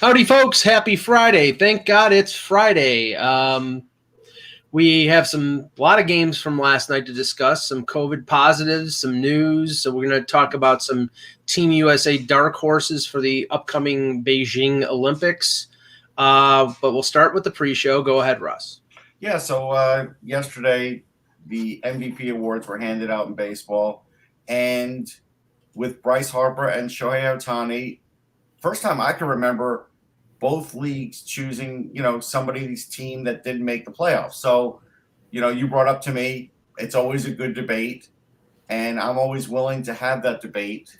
Howdy, folks. Happy Friday. Thank God it's Friday. We have a lot of games from last night to discuss, some COVID positives, some news. So we're going to talk about some Team USA dark horses for the upcoming Beijing Olympics. But we'll start with the pre-show. Go ahead, Russ. Yeah, so yesterday the MVP awards were handed out in baseball. And with Bryce Harper and Shohei Ohtani, first time I can remember both leagues choosing, somebody's team that didn't make the playoffs. So, you brought up to me, it's always a good debate, and I'm always willing to have that debate.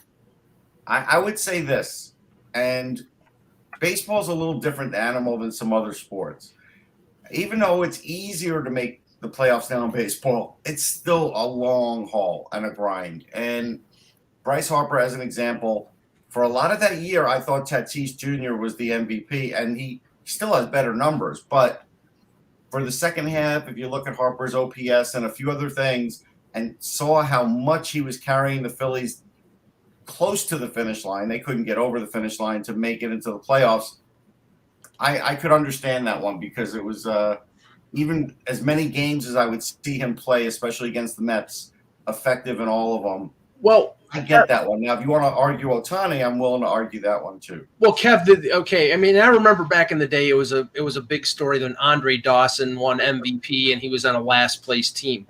I would say this, and baseball's a little different animal than some other sports. Even though it's easier to make the playoffs now in baseball, it's still a long haul and a grind. And Bryce Harper, as an example, for a lot of that year, I thought Tatis Jr. was the MVP, and he still has better numbers. But for the second half, if you look at Harper's OPS and a few other things and saw how much he was carrying the Phillies close to the finish line, they couldn't get over the finish line to make it into the playoffs. I could understand that one because it was even as many games as I would see him play, especially against the Mets, effective in all of them. Well, I get that one. Now, if you want to argue Ohtani, I'm willing to argue that one too. Well, Kev, I remember back in the day, it was a big story when Andre Dawson won MVP and he was on a last place team.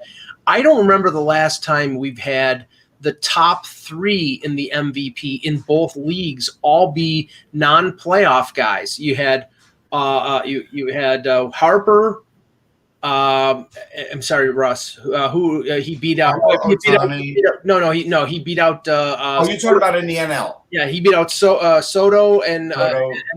I don't remember the last time we've had the top three in the MVP in both leagues all be non-playoff guys. You had Harper. I'm sorry, Russ. Who he beat out? He beat out he beat out. You're talking about in the NL? Yeah, he beat out Soto and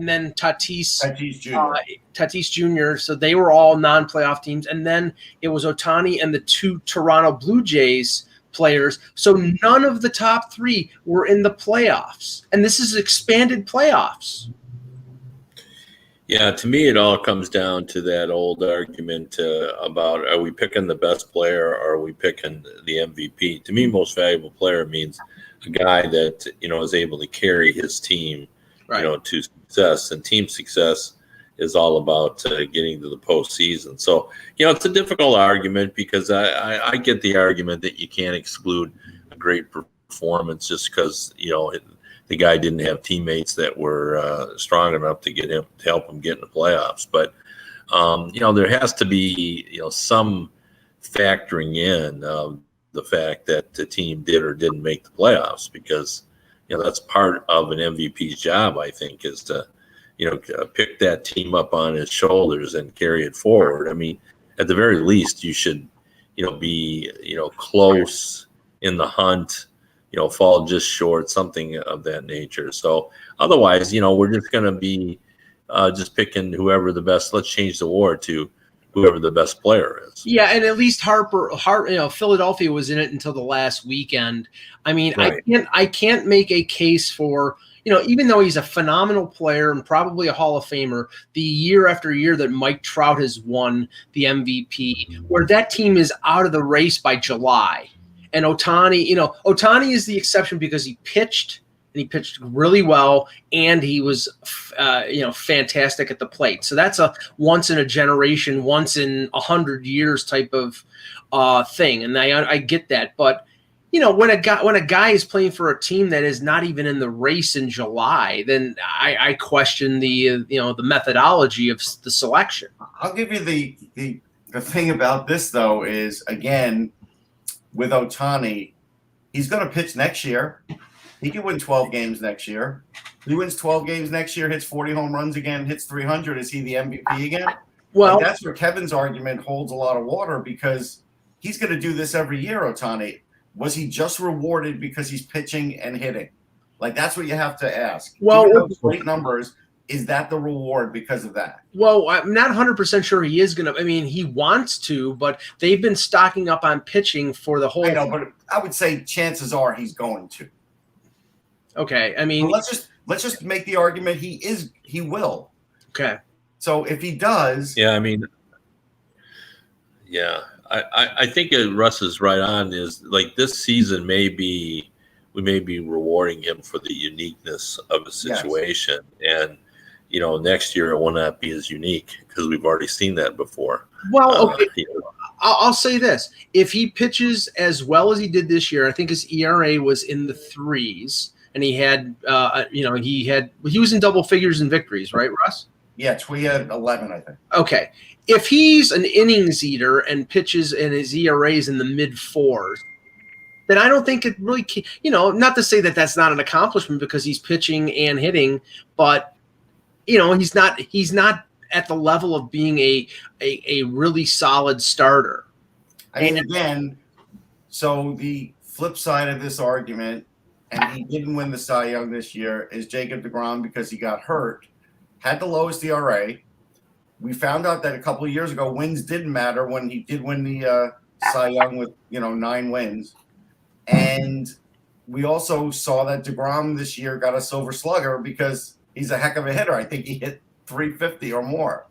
then Tatis Jr. Tatis Jr. So they were all non-playoff teams, and then it was Ohtani and the two Toronto Blue Jays players. So none of the top three were in the playoffs, and this is expanded playoffs. Yeah, to me, it all comes down to that old argument about are we picking the best player or are we picking the MVP? To me, most valuable player means a guy that, is able to carry his team, right, to success. And team success is all about getting to the postseason. So, it's a difficult argument because I get the argument that you can't exclude a great performance just because, the guy didn't have teammates that were strong enough to help him get in the playoffs. But there has to be some factoring in of the fact that the team did or didn't make the playoffs, because that's part of an MVP's job. I think is to pick that team up on his shoulders and carry it forward. I mean, at the very least, you should be close in the hunt. Fall just short, something of that nature. So otherwise, we're just going to be just picking whoever the best. Let's change the award to whoever the best player is. Yeah, and at least Harper, Philadelphia was in it until the last weekend. I mean, right. I can't make a case for, even though he's a phenomenal player and probably a Hall of Famer, the year after year that Mike Trout has won the MVP, where that team is out of the race by July. And Ohtani is the exception because he pitched really well, and he was, fantastic at the plate. So that's a once in a generation, once in 100 years type of thing. And I get that, but when a guy is playing for a team that is not even in the race in July, then I question the methodology of the selection. I'll give you the thing about this though is, again, with Ohtani, he's going to pitch next year. He can win 12 games next year. He wins 12 games next year, hits 40 home runs again, hits 300. Is he the MVP again? Well, that's where Kevin's argument holds a lot of water, because he's going to do this every year, Ohtani. Was he just rewarded because he's pitching and hitting? That's what you have to ask. Well, great numbers. Is that the reward because of that? Well, I'm not 100% sure he is going to. I mean, he wants to, but they've been stocking up on pitching for the whole. I know, but I would say chances are he's going to. Okay, I mean, well, let's just make the argument he will. Okay. So if he does, yeah, I mean, yeah, I think Russ is right on. Is this season we may be rewarding him for the uniqueness of the situation, and next year it will not be as unique because we've already seen that before. Well, okay. I'll say this: if he pitches as well as he did this year, I think his ERA was in the 3s, and he had, he was in double figures in victories, right, Russ? Yeah, we had 11, I think. Okay, if he's an innings eater and pitches and his ERA is in the mid 4s, then I don't think it really, not to say that that's not an accomplishment because he's pitching and hitting, but he's not at the level of being a really solid starter. I mean, again, so the flip side of this argument, and he didn't win the Cy Young this year, is Jacob deGrom because he got hurt, had the lowest ERA. We found out that a couple of years ago, wins didn't matter when he did win the Cy Young with 9 wins. And we also saw that deGrom this year got a Silver Slugger because he's a heck of a hitter. I think he hit 350 or more.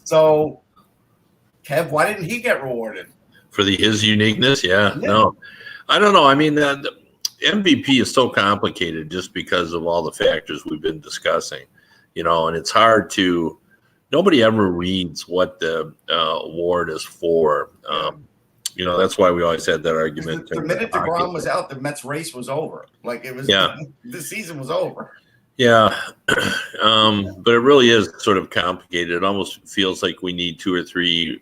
So, Kev, why didn't he get rewarded? For his uniqueness? Yeah. No. I don't know. I mean, the MVP is so complicated just because of all the factors we've been discussing, and it's hard to – nobody ever reads what the award is for. That's why we always had that argument. The minute deGrom was out, the Mets race was over. Like, it was the season was over. Yeah, but it really is sort of complicated. It almost feels like we need 2 or 3,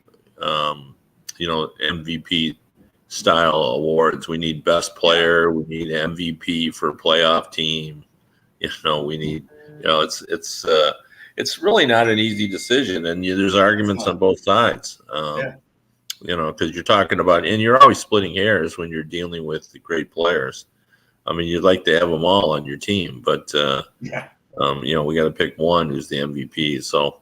MVP style awards. We need best player. We need MVP for playoff team. We need. It's really not an easy decision, and there's arguments on both sides. Because you're talking about, and you're always splitting hairs when you're dealing with the great players. I mean, you'd like to have them all on your team, but we got to pick one who's the MVP. So,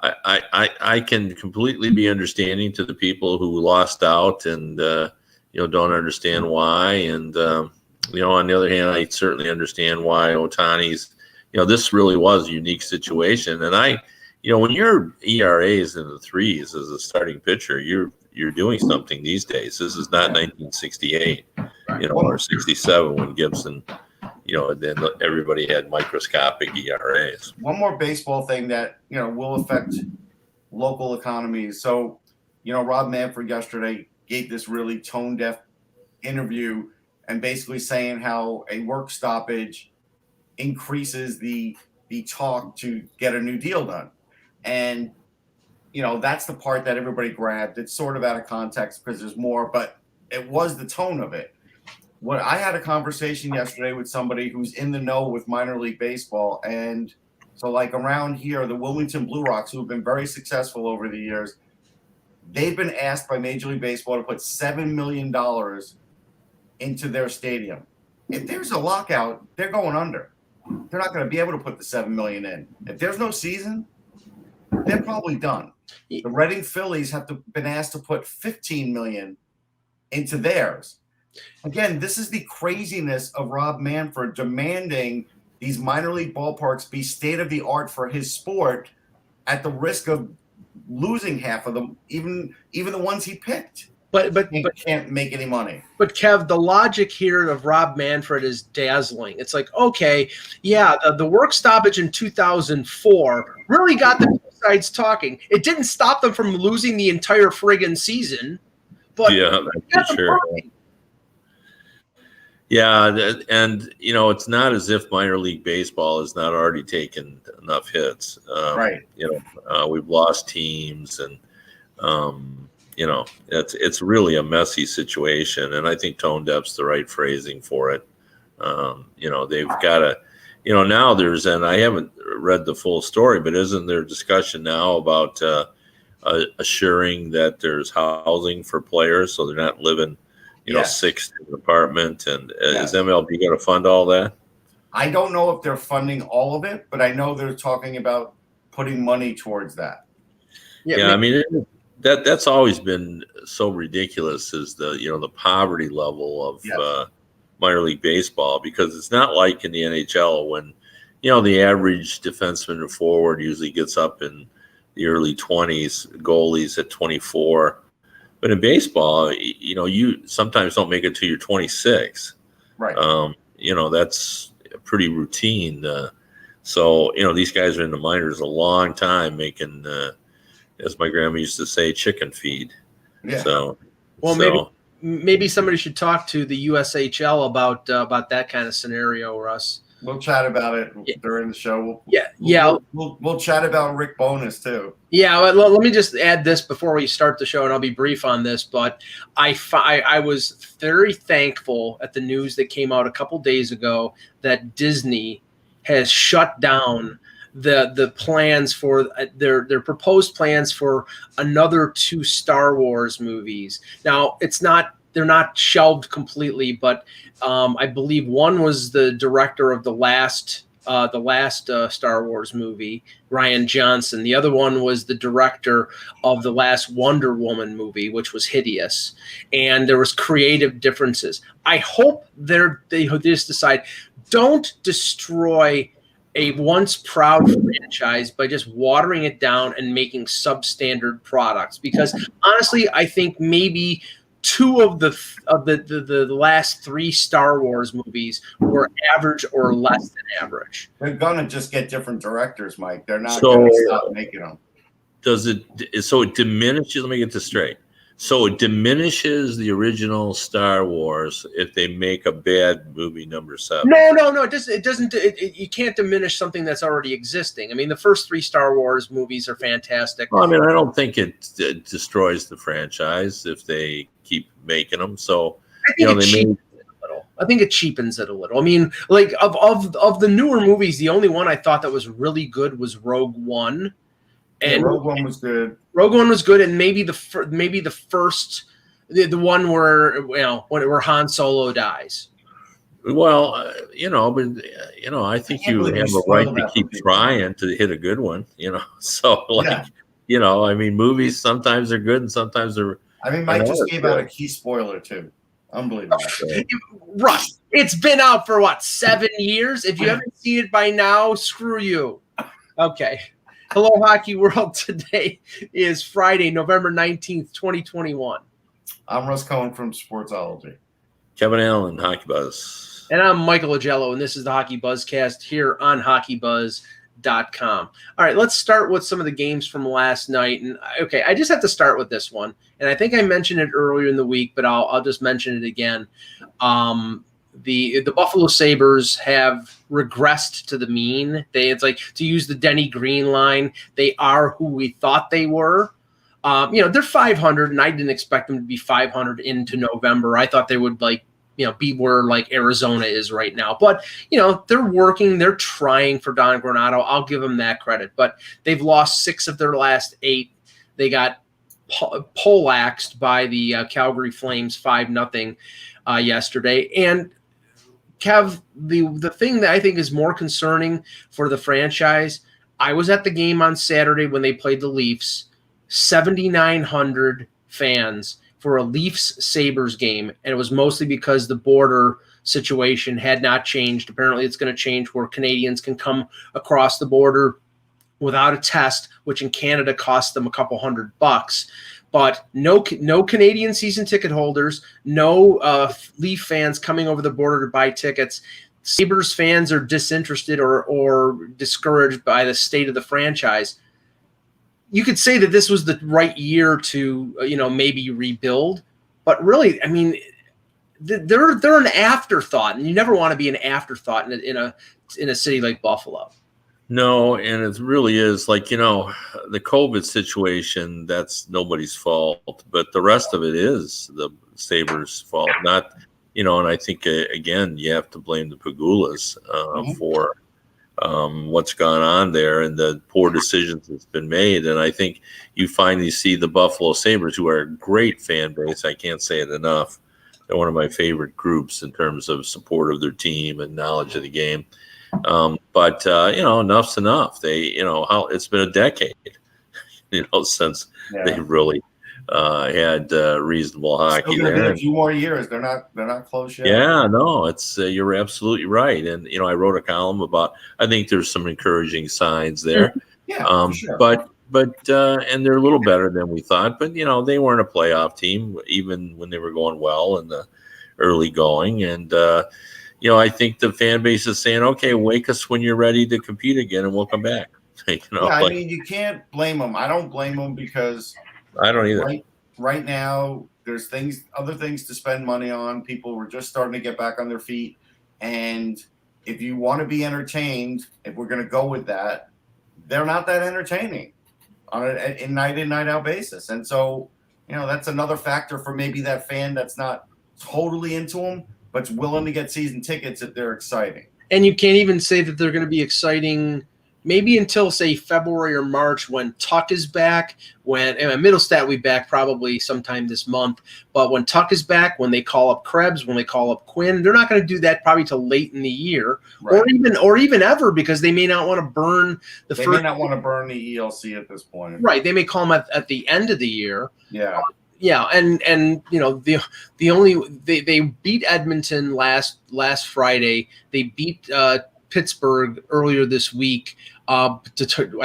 I can completely be understanding to the people who lost out and don't understand why. And on the other hand, I certainly understand why Ohtani's. This really was a unique situation, and when your ERA is in the 3s as a starting pitcher, you're doing something these days. This is not 1968, or 67 when Gibson, then everybody had microscopic ERAs. One more baseball thing that, will affect local economies. So, Rob Manfred yesterday gave this really tone-deaf interview and basically saying how a work stoppage increases the talk to get a new deal done. And, that's the part that everybody grabbed. It's sort of out of context because there's more, but it was the tone of it. I had a conversation yesterday with somebody who's in the know with minor league baseball. And so like around here, the Wilmington Blue Rocks, who have been very successful over the years, they've been asked by Major League Baseball to put $7 million into their stadium. If there's a lockout, they're going under. They're not going to be able to put the $7 million in. If there's no season, they're probably done. The Reading Phillies have been asked to put $15 million into theirs. Again, this is the craziness of Rob Manfred demanding these minor league ballparks be state of the art for his sport at the risk of losing half of them, even the ones he picked. But can't make any money. But Kev, the logic here of Rob Manfred is dazzling. It's like, okay, the work stoppage in 2004 really got the sides talking. It didn't stop them from losing the entire friggin' season, but that's sure. Yeah, and it's not as if minor league baseball has not already taken enough hits. Right. We've lost teams and. It's really a messy situation, and I think tone deaf's the right phrasing for it. They've got to, now there's, and I haven't read the full story, but isn't there discussion now about assuring that there's housing for players so they're not living, 6 in an apartment? And is MLB going to fund all that? I don't know if they're funding all of it, but I know they're talking about putting money towards that. I mean. That's always been so ridiculous is the poverty level of minor league baseball, because it's not like in the NHL when the average defenseman or forward usually gets up in the early 20s, goalies at 24, but in baseball you sometimes don't make it to your 26. Right. That's pretty routine. So, these guys are in the minors a long time making, as my grandma used to say, chicken feed. Yeah. So, maybe somebody should talk to the USHL about that kind of scenario, Russ. We'll chat about it during the show. We'll chat about Rick Bowness too. Yeah, let me just add this before we start the show, and I'll be brief on this. But I was very thankful at the news that came out a couple days ago that Disney has shut down the plans for their proposed plans for another 2 Star Wars movies. Now, they're not shelved completely, but I believe one was the director of the last Star Wars movie, Rian Johnson. The other one was the director of the last Wonder Woman movie, which was hideous. And there was creative differences. I hope they just decide, don't destroy a once proud franchise by just watering it down and making substandard products. Because honestly, I think maybe 2 of the last 3 Star Wars movies were average or less than average. They're gonna just get different directors, Mike. They're not gonna stop making them. So it diminishes? Let me get this straight. So it diminishes the original Star Wars if they make a bad movie number 7. No. It doesn't. You can't diminish something that's already existing. I mean, the first 3 Star Wars movies are fantastic. Well, I mean, I don't think it destroys the franchise if they keep making them. So I think it cheapens it a little. I mean, like of the newer movies, the only one I thought that was really good was Rogue One. And Rogue One was good. Rogue One was good, and maybe the first, the one where Han Solo dies. Well, I think you have a right to keep trying to hit a good one. So I mean, movies sometimes are good and sometimes they're. I mean, Mike just gave out a key spoiler too. Unbelievable. Russ, it's been out for 7 years? If you haven't seen it by now, screw you. Okay. Hello, Hockey World. Today is Friday, November 19th, 2021. I'm Russ Cohen from Sportsology. Kevin Allen, Hockey Buzz. And I'm Michael Agello, and this is the Hockey Buzzcast here on HockeyBuzz.com. All right, let's start with some of the games from last night. And okay, I just have to start with this one. And I think I mentioned it earlier in the week, but I'll just mention it again. The Buffalo Sabres have regressed to the mean. It's like, to use the Denny Green line, they are who we thought they were. They're 500, and I didn't expect them to be 500 into November. I thought they would be where like Arizona is right now. But they're working, they're trying for Don Granato. I'll give them that credit. But they've lost 6 of their last 8. They got poleaxed by the Calgary Flames 5-0 yesterday. And Kev, the thing that I think is more concerning for the franchise, I was at the game on Saturday when they played the Leafs, 7,900 fans for a Leafs-Sabres game, and it was mostly because the border situation had not changed. Apparently it's going to change where Canadians can come across the border without a test, which in Canada costs them a couple $100. But no Canadian season ticket holders, no Leaf fans coming over the border to buy tickets. Sabres fans are disinterested or discouraged by the state of the franchise. You could say that this was the right year to maybe rebuild, but really, I mean, they're an afterthought, and you never want to be an afterthought in a city like Buffalo. No, and it really is like, the COVID situation, that's nobody's fault, but the rest of it is the Sabres' fault. Not, and I think, again, you have to blame the Pagulas for what's gone on there and the poor decisions that's been made. And I think you finally see the Buffalo Sabres, who are a great fan base. I can't say it enough. They're one of my favorite groups in terms of support of their team and knowledge of the game. But enough's enough. It's been a decade, since they really had reasonable hockey there. A few more years. They're not close yet. Yeah, no, it's you're absolutely right. And I wrote a column about. I think there's some encouraging signs there. Yeah, for sure. But and they're a little better than we thought. But they weren't a playoff team even when they were going well in the early going. And I think the fan base is saying, okay, wake us when you're ready to compete again and we'll come back. I mean, you can't blame them. I don't blame them because I don't either. Right now, there's other things to spend money on. People were just starting to get back on their feet. And if you want to be entertained, if we're going to go with that, they're not that entertaining on a night in, night out basis. And so, that's another factor for maybe that fan that's not totally into them, but's willing to get season tickets if they're exciting. And you can't even say that they're going to be exciting maybe until, say, February or March when Tuck is back, when Middlestat will be back probably sometime this month. But when Tuck is back, when they call up Krebs, when they call up Quinn, they're not going to do that probably till late in the year, right, or even ever, because they may not want to burn the They may not want to burn the ELC at this point. Right. They may call them at the end of the year. Yeah. Yeah, and the only they beat Edmonton last Friday. They beat Pittsburgh earlier this week. I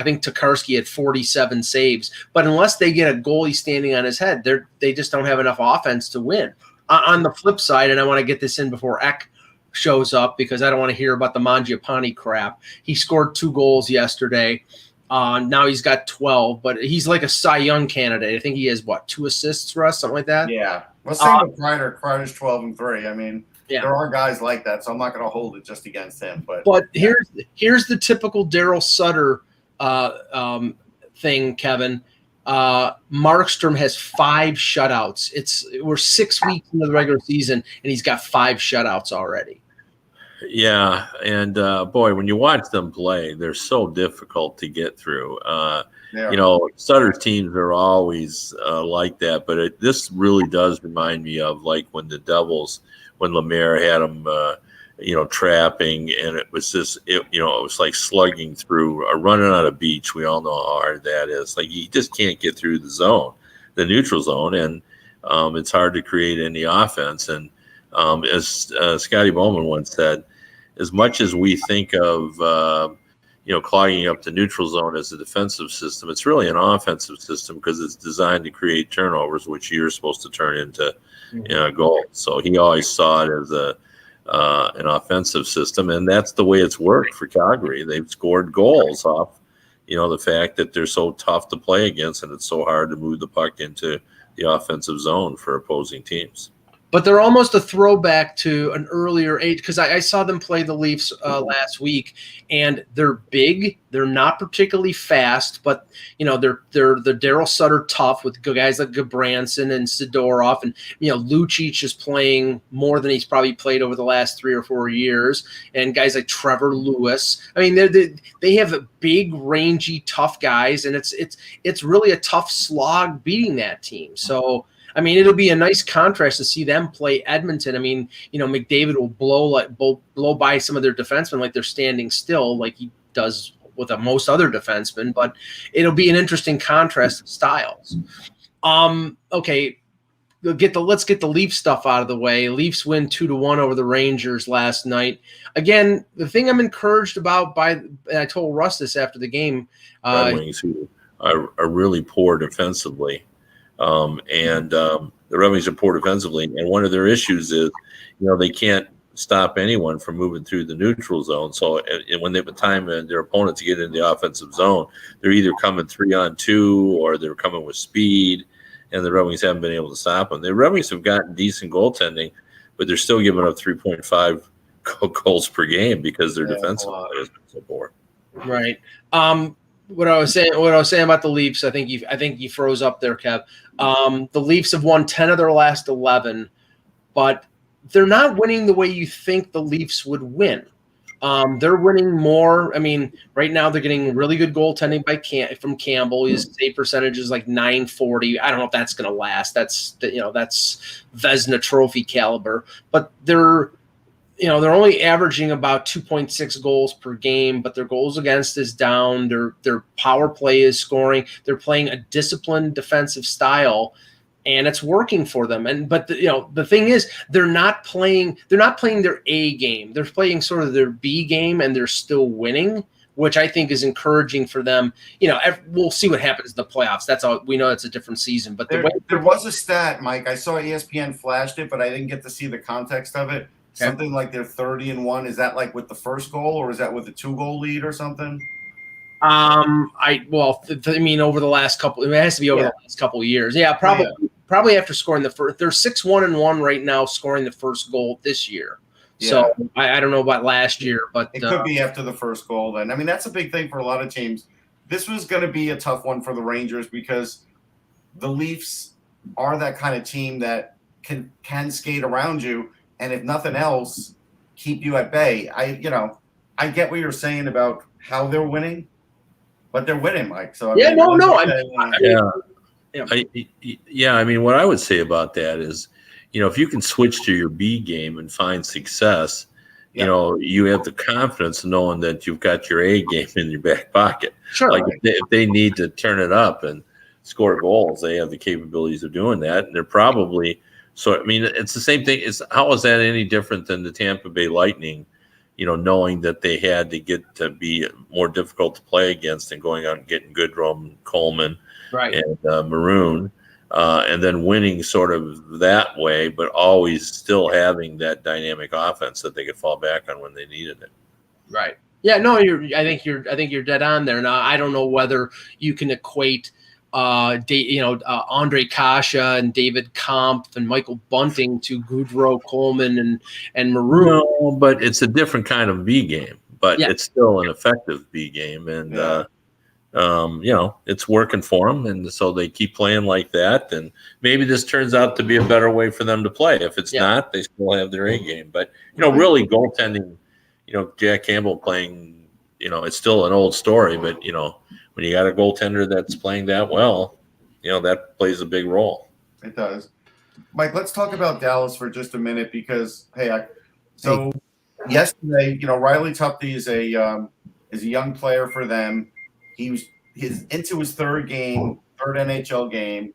think Tokarski had 47 saves, but unless they get a goalie standing on his head, they just don't have enough offense to win. On the flip side, and I want to get this in before Eck shows up because I don't want to hear about the Mangiapane crap. He scored 2 goals yesterday. Now he's got 12, but he's like a Cy Young candidate. I think he has 2 assists, Russ, something like that. Yeah. Well, same with Kreider. Kreider's 12-3. I mean, yeah, there are guys like that, so I'm not going to hold it just against him. But here's the typical Daryl Sutter thing, Kevin. Markstrom has 5 shutouts. We're 6 weeks into the regular season, and he's got 5 shutouts already. Yeah, and boy, when you watch them play, they're so difficult to get through. Sutter's teams are always like that, but this really does remind me of like when the Devils, when Lemaire had them, trapping, and it was just, it was like slugging through or running on a beach. We all know how hard that is. Like you just can't get through the zone, the neutral zone, and it's hard to create any offense. And as Scotty Bowman once said, as much as we think of, clogging up the neutral zone as a defensive system, it's really an offensive system because it's designed to create turnovers, which you're supposed to turn into goals. So he always saw it as an offensive system, and that's the way it's worked for Calgary. They've scored goals off, the fact that they're so tough to play against, and it's so hard to move the puck into the offensive zone for opposing teams. But they're almost a throwback to an earlier age because I saw them play the Leafs last week, and they're big. They're not particularly fast, but they're the Daryl Sutter tough with guys like Gabranson and Sidorov, and Lucic is playing more than he's probably played over the last 3 or 4 years, and guys like Trevor Lewis. I mean, they have big, rangy, tough guys, and it's really a tough slog beating that team. So. I mean, it'll be a nice contrast to see them play Edmonton. I mean, McDavid will blow by some of their defensemen like they're standing still, like he does with most other defensemen. But it'll be an interesting contrast of styles. Okay, let's get the Leafs stuff out of the way. Leafs win 2-1 over the Rangers last night. Again, the thing I'm encouraged about and I told Russ this after the game. Red Wings, who are really poor defensively. The Red Wings are poor defensively, and one of their issues is, they can't stop anyone from moving through the neutral zone. So when they have time and their opponents get in the offensive zone, they're either coming 3-on-2 or they're coming with speed, and the Red Wings haven't been able to stop them. The Red Wings have gotten decent goaltending, but they're still giving up 3.5 goals per game because their defensive play has been so poor. Right. What I was saying about the Leafs, I think you froze up there, Kev. The Leafs have won 10 of their last 11, but they're not winning the way you think the Leafs would win. They're winning more. I mean, right now they're getting really good goaltending from Campbell. His save percentage is like .940. I don't know if that's going to last. That's Vezina Trophy caliber, but they're only averaging about 2.6 goals per game, but their goals against is down. Their power play is scoring. They're playing a disciplined defensive style, and it's working for them. But the thing is, they're not playing their A game. They're playing sort of their B game, and they're still winning, which I think is encouraging for them. We'll see what happens in the playoffs. That's all we know. It's a different season. But there was a stat, Mike. I saw ESPN flashed it, but I didn't get to see the context of it. something like they're 30-1. Is that like with the first goal, or is that with a 2-goal lead or something? I mean, over the last couple, it has to be over the last couple of years. Yeah, probably after scoring the first. They're 6-1-1 right now, scoring the first goal this year. Yeah. So I don't know about last year, but it could be after the first goal. Then I mean, that's a big thing for a lot of teams. This was going to be a tough one for the Rangers because the Leafs are that kind of team that can skate around you, and if nothing else, keep you at bay. I get what you're saying about how they're winning, but they're winning, Mike. So I mean, what I would say about that is, if you can switch to your B game and find success, you have the confidence knowing that you've got your A game in your back pocket. Sure. Like if they need to turn it up and score goals, they have the capabilities of doing that, and they're probably. So I mean, it's the same thing. How is that any different than the Tampa Bay Lightning? Knowing that they had to get to be more difficult to play against and going out and getting Goodrow, Coleman, and Maroon, and then winning sort of that way, but always still having that dynamic offense that they could fall back on when they needed it. Right. Yeah. No. I think you're dead on there. Now I don't know whether you can equate Andre Kasha and David Kampf and Michael Bunting to Goodrow, Coleman, and Maroon. No, but it's a different kind of B game, but it's still an effective B game, and it's working for them, and so they keep playing like that. And maybe this turns out to be a better way for them to play. If it's not, they still have their A game. But really goaltending, Jack Campbell playing, it's still an old story, but when you got a goaltender that's playing that well, that plays a big role. It does. Mike, let's talk about Dallas for just a minute because, yesterday, Riley Tupty is a young player for them. He's into his third NHL game.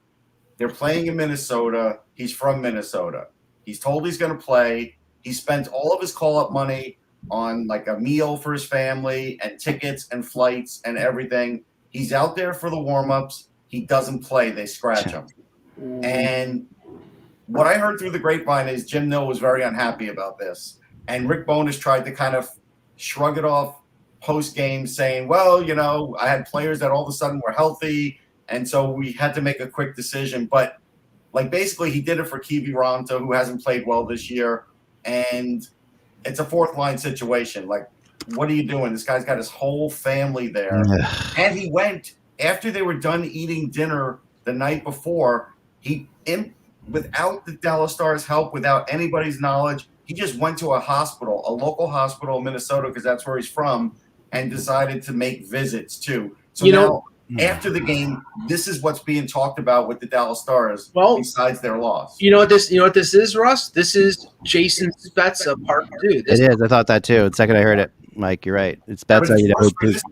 They're playing in Minnesota. He's from Minnesota. He's told he's going to play. He spent all of his call-up money on like a meal for his family and tickets and flights and everything. He's out there for the warm-ups. He doesn't play. They scratch him. And what I heard through the grapevine is Jim Nill was very unhappy about this. And Rick Bowness tried to kind of shrug it off post-game saying, well, I had players that all of a sudden were healthy, and so we had to make a quick decision. But, basically he did it for Kiviranta, who hasn't played well this year. And it's a fourth-line situation. What are you doing? This guy's got his whole family there. And he went, after they were done eating dinner the night before, without the Dallas Stars' help, without anybody's knowledge, he just went to a hospital, a local hospital in Minnesota, because that's where he's from, and decided to make visits too. So now, after the game, this is what's being talked about with the Dallas Stars, besides their loss. You know what this is, Russ? This is Jason Spezza Part 2. It is. I thought that too. The second I heard it, Mike, you're right. It's Spezza.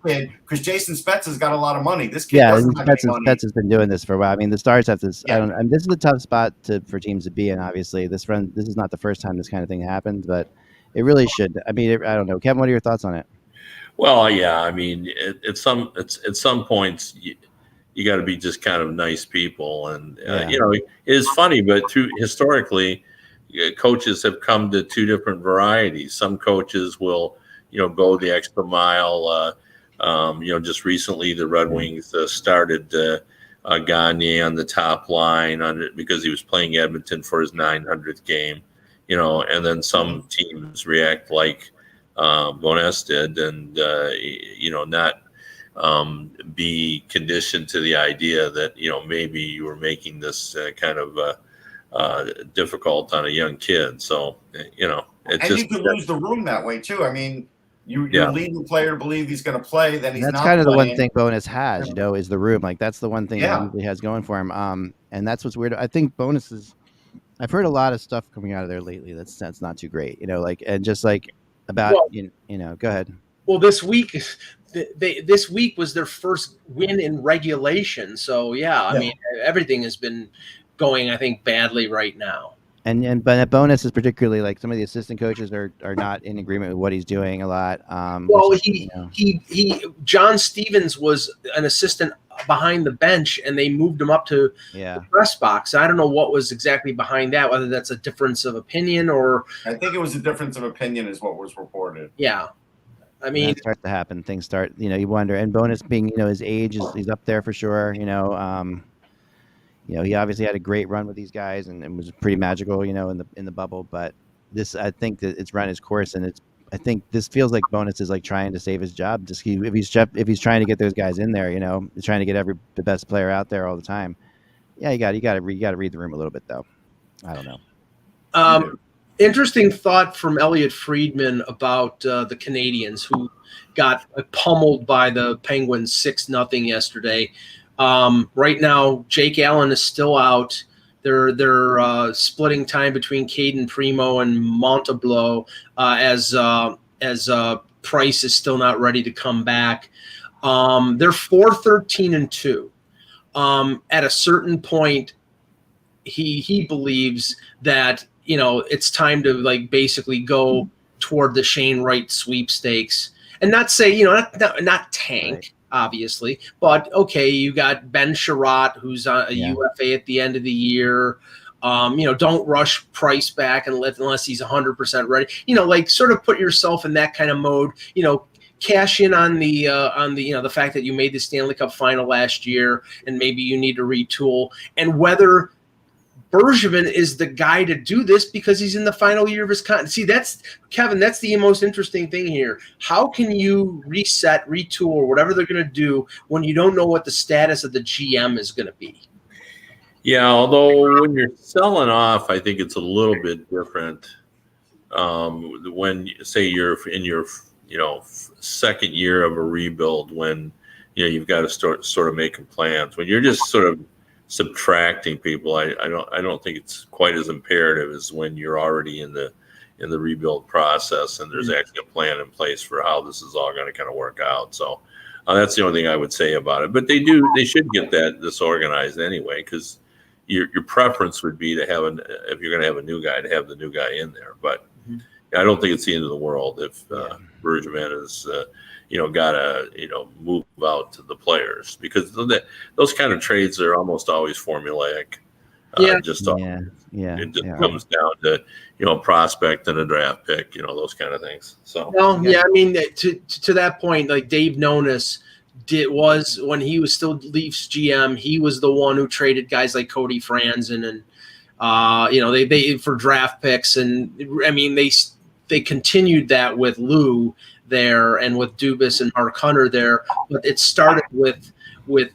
Because Jason Spezza's got a lot of money. This kid Spezza's been doing this for a while. I mean, the Stars have this. This is a tough spot for teams to be in. Obviously, this is not the first time this kind of thing happened, but it really should. I mean, I don't know, Kevin. What are your thoughts on it? Well, yeah. I mean, at some points, you got to be just kind of nice people, and it is funny, but historically, coaches have come to two different varieties. Some coaches will, go the extra mile. Just recently, the Red Wings started Gagne on the top line because he was playing Edmonton for his 900th game. And then some teams react like Bowness did, and not be conditioned to the idea that maybe you were making this kind of difficult on a young kid. So you could lose the room that way too. I mean, you're leading the player to believe he's going to play, then he's not. That's kind of the one thing Bowness has, is the room. That's the one thing he has going for him. And that's what's weird. I think Bowness is. I've heard a lot of stuff coming out of there lately. That's not too great. About go ahead. Well, this week was their first win in regulation. So I mean, everything has been going, I think, badly right now. But Bowness is particularly some of the assistant coaches are not in agreement with what he's doing a lot. John Stevens was an assistant behind the bench and they moved him up to the press box. I don't know what was exactly behind that, whether that's a difference of opinion or. I think it was a difference of opinion is what was reported. Yeah. I mean, that starts to happen. Things start, you wonder. And Bonus being, his age he's up there for sure. He obviously had a great run with these guys and was pretty magical, in the bubble. But this, I think that it's run its course, and I think this feels like Bonus is like trying to save his job. Just if he's trying to get those guys in there, he's trying to get the best player out there all the time. Yeah, you got to read the room a little bit though. I don't know. Interesting thought from Elliot Friedman about the Canadiens, who got pummeled by the Penguins 6-0 yesterday. Right now, Jake Allen is still out. They're splitting time between Caden Primo and Montembeault as Price is still not ready to come back. They're 4-13-2. At a certain point, he believes that it's time to basically go toward the Shane Wright sweepstakes and not say not tank. Right. Obviously, but okay, you got Ben Sherratt, who's a UFA at the end of the year. Don't rush Price back unless he's 100% ready. Sort of put yourself in that kind of mode. Cash in on the fact that you made the Stanley Cup final last year, and maybe you need to retool. And whether Bergevin is the guy to do this because he's in the final year of his contract. See, that's Kevin. That's the most interesting thing here. How can you reset, retool, or whatever they're going to do when you don't know what the status of the GM is going to be? Yeah, although when you're selling off, I think it's a little bit different. When say you're in your second year of a rebuild, when you've got to start sort of making plans. When you're just sort of subtracting people, I don't think it's quite as imperative as when you're already in the rebuild process and there's actually a plan in place for how this is all going to kind of work out. So that's the only thing I would say about it. But they should get that disorganized anyway, because your preference would be to have if you're going to have a new guy, to have the new guy in there. But I don't think it's the end of the world if Bergevin is got to move out to the players, because those kind of trades are almost always formulaic. It just comes down to prospect and a draft pick, those kind of things. So I mean, to that point, like Dave Nonis was when he was still Leafs GM, he was the one who traded guys like Cody Franzen and they for draft picks, and I mean they continued that with Lou there and with Dubas and Mark Hunter there, but it started with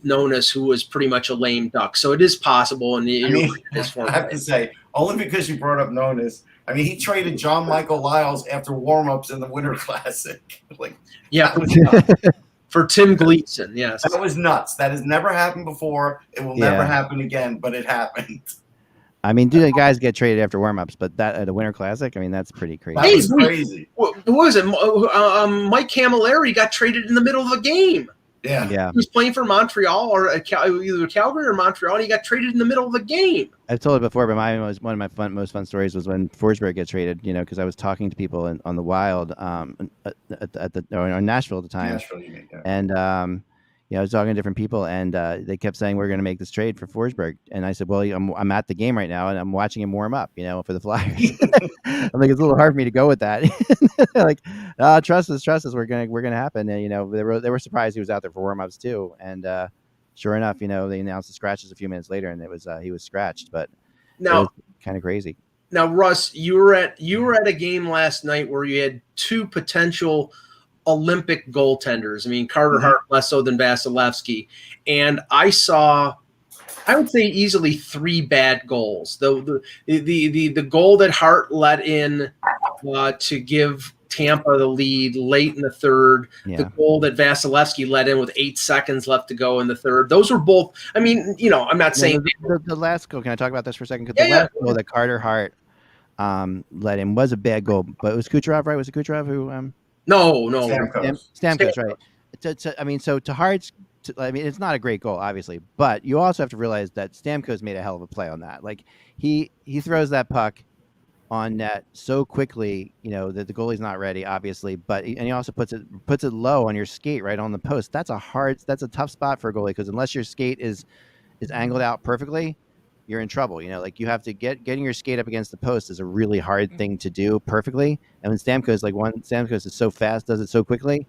Nonis, who was pretty much a lame duck. So it is possible. And I have to say, only because you brought up Nonis, he traded John Michael Lyles after warmups in the Winter Classic. For Tim Gleason, yes. That was nuts. That has never happened before. It will never happen again, but it happened. The guys get traded after warmups, but that at a Winter Classic, that's pretty crazy. That was crazy. What was it? Mike Camilleri got traded in the middle of the game. Yeah. He was playing for Montreal or either Calgary or Montreal, and he got traded in the middle of the game. I've told it before, but one of my most fun stories was when Forsberg got traded. Because I was talking to people on the Wild in Nashville at the time, and I was talking to different people, and they kept saying we're going to make this trade for Forsberg, and I said, well, I'm at the game right now, and I'm watching him warm up, for the Flyers. I'm like, it's a little hard for me to go with that. Like, trust us, we're gonna happen. And they were surprised he was out there for warm-ups too, and sure enough, they announced the scratches a few minutes later, and it was he was scratched, but now it was kind of crazy. Now, Russ, you were at a game last night where you had two potential Olympic goaltenders. Carter Hart less so than Vasilevsky, and I saw, I would say, easily three bad goals. The goal that Hart let in to give Tampa the lead late in the third, the goal that Vasilevsky let in with 8 seconds left to go in the third. Those were both. I'm not saying the last goal. Can I talk about this for a second? Because the last goal that Carter Hart let in was a bad goal, but it was Kucherov, right? Was it Kucherov who? No. Stamkos, right? So to Hart's, it's not a great goal, obviously, but you also have to realize that Stamkos made a hell of a play on that. Like he throws that puck on net so quickly, that the goalie's not ready, obviously, and he also puts it low on your skate right on the post. That's a tough spot for a goalie, because unless your skate is angled out perfectly, you're in trouble. Like, you have to getting your skate up against the post is a really hard thing to do perfectly. And when Stamkos is so fast, does it so quickly,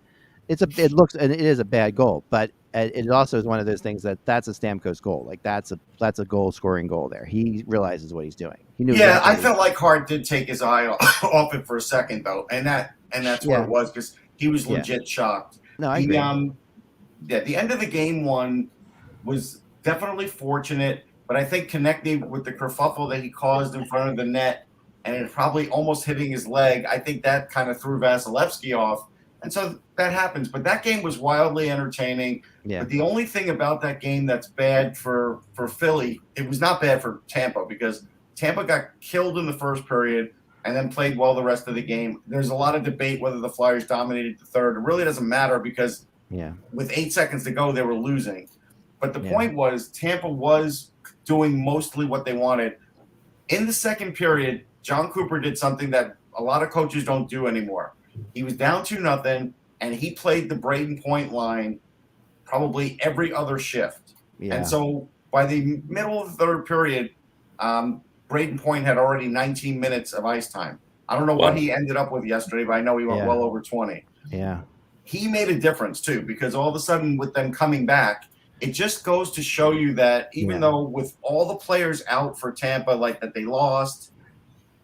it is a bad goal, but it also is one of those things that's a Stamkos goal. Like, that's a goal scoring goal there. He realizes what he's doing. He knew. Yeah, exactly I felt like Hart did take his eye off it for a second though, and that's what it was, because he was legit shocked. No, I agree. The end of the game one was definitely fortunate, but I think connecting with the kerfuffle that he caused in front of the net, and it probably almost hitting his leg, I think that kind of threw Vasilevsky off. And so that happens. But that game was wildly entertaining. Yeah. But the only thing about that game that's bad for Philly, it was not bad for Tampa, because Tampa got killed in the first period and then played well the rest of the game. There's a lot of debate whether the Flyers dominated the third. It really doesn't matter, because with 8 seconds to go, they were losing. But the point was, Tampa was doing mostly what they wanted. In the second period, John Cooper did something that a lot of coaches don't do anymore. He was down 2-0, and he played the Braden Point line probably every other shift. Yeah. And so by the middle of the third period, Braden Point had already 19 minutes of ice time. I don't know what he ended up with yesterday, but I know he went well over 20. Yeah. He made a difference, too, because all of a sudden with them coming back, it just goes to show you that even though with all the players out for Tampa, like that they lost,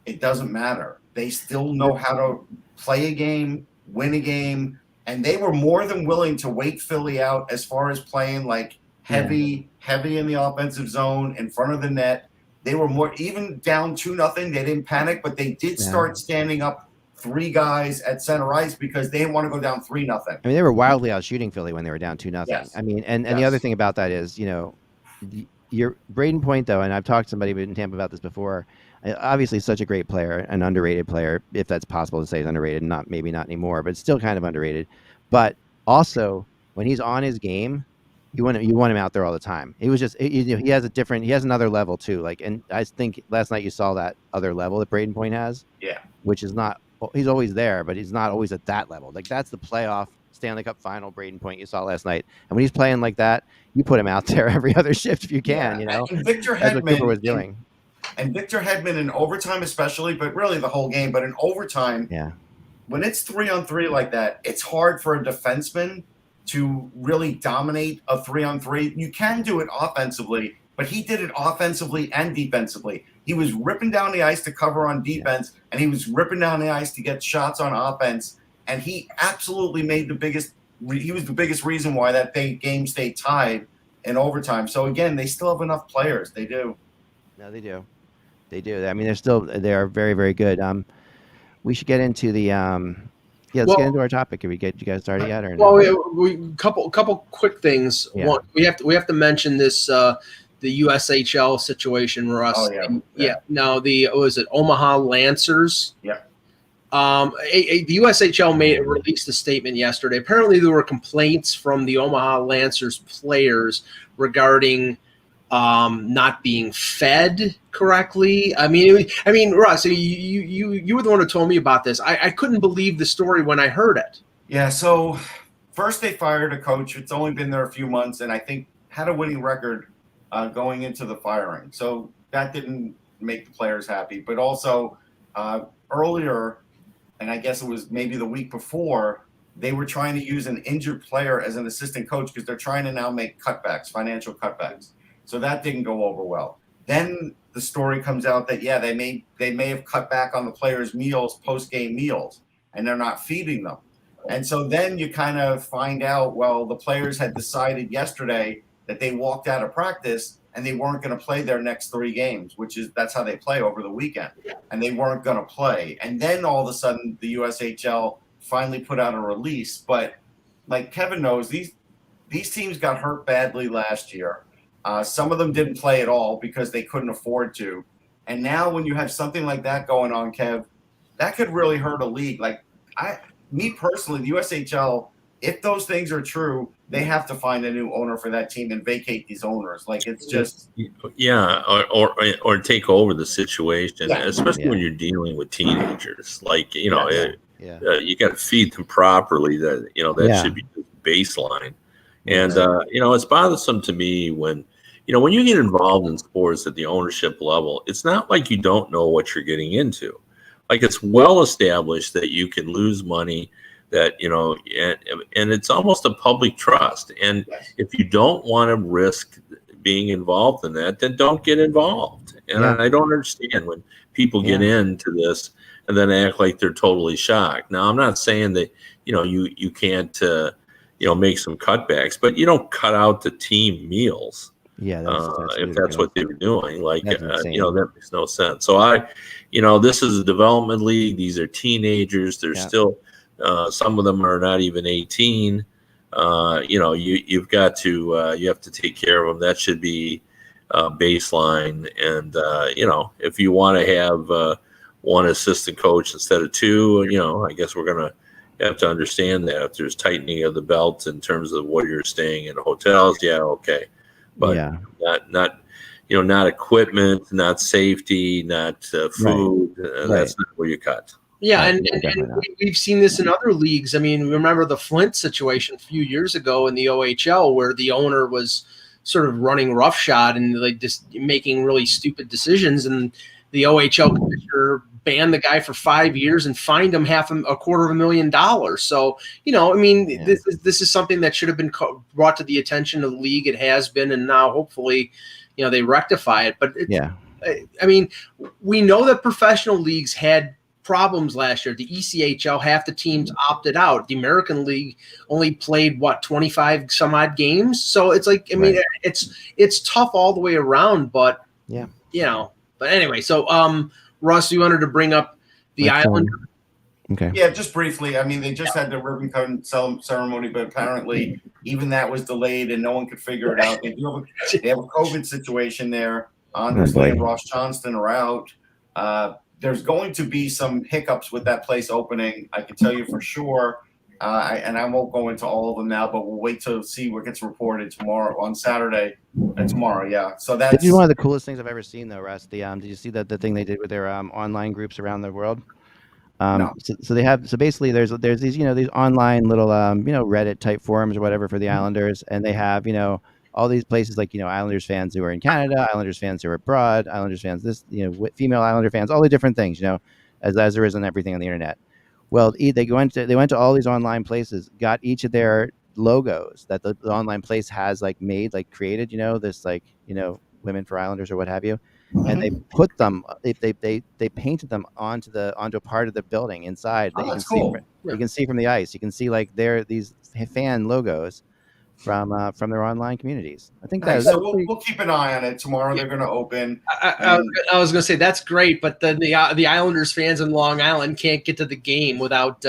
it doesn't matter. They still know how to play a game, win a game, and they were more than willing to wait Philly out as far as playing like heavy in the offensive zone in front of the net. They were more, even down 2-0, they didn't panic, but they did start standing up 3 guys at center ice because they didn't want to go down 3-0. I mean, they were wildly out shooting Philly when they were down 2-0. Yes. I mean, and the other thing about that is, your Braden Point, though, and I've talked to somebody in Tampa about this before, obviously such a great player, an underrated player, if that's possible to say he's underrated, maybe not anymore, but still kind of underrated. But also, when he's on his game, you want him out there all the time. He was just, he has another level too. Like, and I think last night you saw that other level that Braden Point has. Yeah. Which is not, he's always there, but he's not always at that level. Like, that's the playoff Stanley Cup final Braden Point you saw last night. And when he's playing like that, you put him out there every other shift if you can. And Victor Hedman, that's what Cooper was doing. And Victor Hedman in overtime especially, but really the whole game, but in overtime, when it's 3-on-3 like that, it's hard for a defenseman to really dominate a 3-on-3. You can do it offensively, but he did it offensively and defensively. He was ripping down the ice to cover on defense, and he was ripping down the ice to get shots on offense, and he absolutely made he was the biggest reason why that game stayed tied in overtime. So again, they still have enough players. They do. No, they do. I mean, they are very, very good. We should get into the let's get into our topic. Can we get you guys started yet, or no? Well, we couple quick things. Yeah. One, we have to mention this the USHL situation, Russ. Oh yeah. Now was it Omaha Lancers? Yeah. The USHL released a statement yesterday. Apparently, there were complaints from the Omaha Lancers players regarding not being fed correctly. I mean, Russ, you were the one who told me about this. I couldn't believe the story when I heard it. Yeah. So first they fired a coach. It's only been there a few months, and I think had a winning record going into the firing. So that didn't make the players happy. But also earlier, and I guess it was maybe the week before, they were trying to use an injured player as an assistant coach because they're trying to now make financial cutbacks. So that didn't go over well. Then the story comes out that, they may have cut back on the players' meals, post-game meals, and they're not feeding them. And so then you kind of find out, well, the players had decided yesterday that they walked out of practice and they weren't going to play their next 3 games, that's how they play over the weekend. And they weren't going to play. And then all of a sudden the USHL finally put out a release. But like Kevin knows, these teams got hurt badly last year. Some of them didn't play at all because they couldn't afford to. And now when you have something like that going on, Kev, that could really hurt a league. Like me personally, the USHL, if those things are true, they have to find a new owner for that team and vacate these owners. Like, it's just or take over the situation, especially when you're dealing with teenagers. Like, you know, you got to feed them properly. That should be baseline. And it's bothersome to me when you get involved in sports at the ownership level. It's not like you don't know what you're getting into. Like, it's well established that you can lose money. That, and it's almost a public trust. And if you don't want to risk being involved in that, then don't get involved. And I don't understand when people get into this and then act like they're totally shocked. Now, I'm not saying that, you can't, make some cutbacks, but you don't cut out the team meals. Yeah. If that's what they were doing, like, that makes no sense. So this is a development league. These are teenagers. They're still, some of them are not even 18. You've got to you have to take care of them. That should be baseline. And if you want to have one assistant coach instead of two, I guess we're gonna have to understand that if there's tightening of the belt in terms of what you're staying in hotels, but not equipment, not safety, not food. That's not where you cut. Yeah, and we've seen this in other leagues. I mean, remember the Flint situation a few years ago in the OHL where the owner was sort of running roughshod and like just making really stupid decisions, and the OHL commissioner banned the guy for 5 years and fined him $250,000. So, this is something that should have been brought to the attention of the league. It has been, and now hopefully, they rectify it. But I mean, we know that professional leagues had problems last year. The ECHL, half the teams opted out. The American League only played 25 some odd games. So it's like, I mean, it's tough all the way around, but but anyway, so Russ, you wanted to bring up the Islanders. Okay. Yeah, just briefly. I mean, they just had the ribbon cutting ceremony, but apparently even that was delayed and no one could figure it out. They have a COVID situation there. Honestly, and Ross Johnston are out. There's going to be some hiccups with that place opening. I can tell you for sure. And I won't go into all of them now, but we'll wait to see what gets reported tomorrow on Saturday and tomorrow. Yeah. So that's one of the coolest things I've ever seen, though, Russ. Did you see the thing they did with their online groups around the world? No. So they have, so basically there's these, these online little, Reddit type forums or whatever for the Islanders. And they have, all these places like, Islanders fans who are in Canada, Islanders fans who are abroad, Islanders fans, female Islander fans, all the different things, as there is on everything on the internet. Well, they went to all these online places, got each of their logos that the online place has created, this Women for Islanders or what have you. And they put them, they painted them onto a part of the building inside that you can see from the ice. You can see these fan logos from their online communities. I think we'll keep an eye on it tomorrow. They're going to open. I was going to say that's great, but then the Islanders fans in Long Island can't get to the game without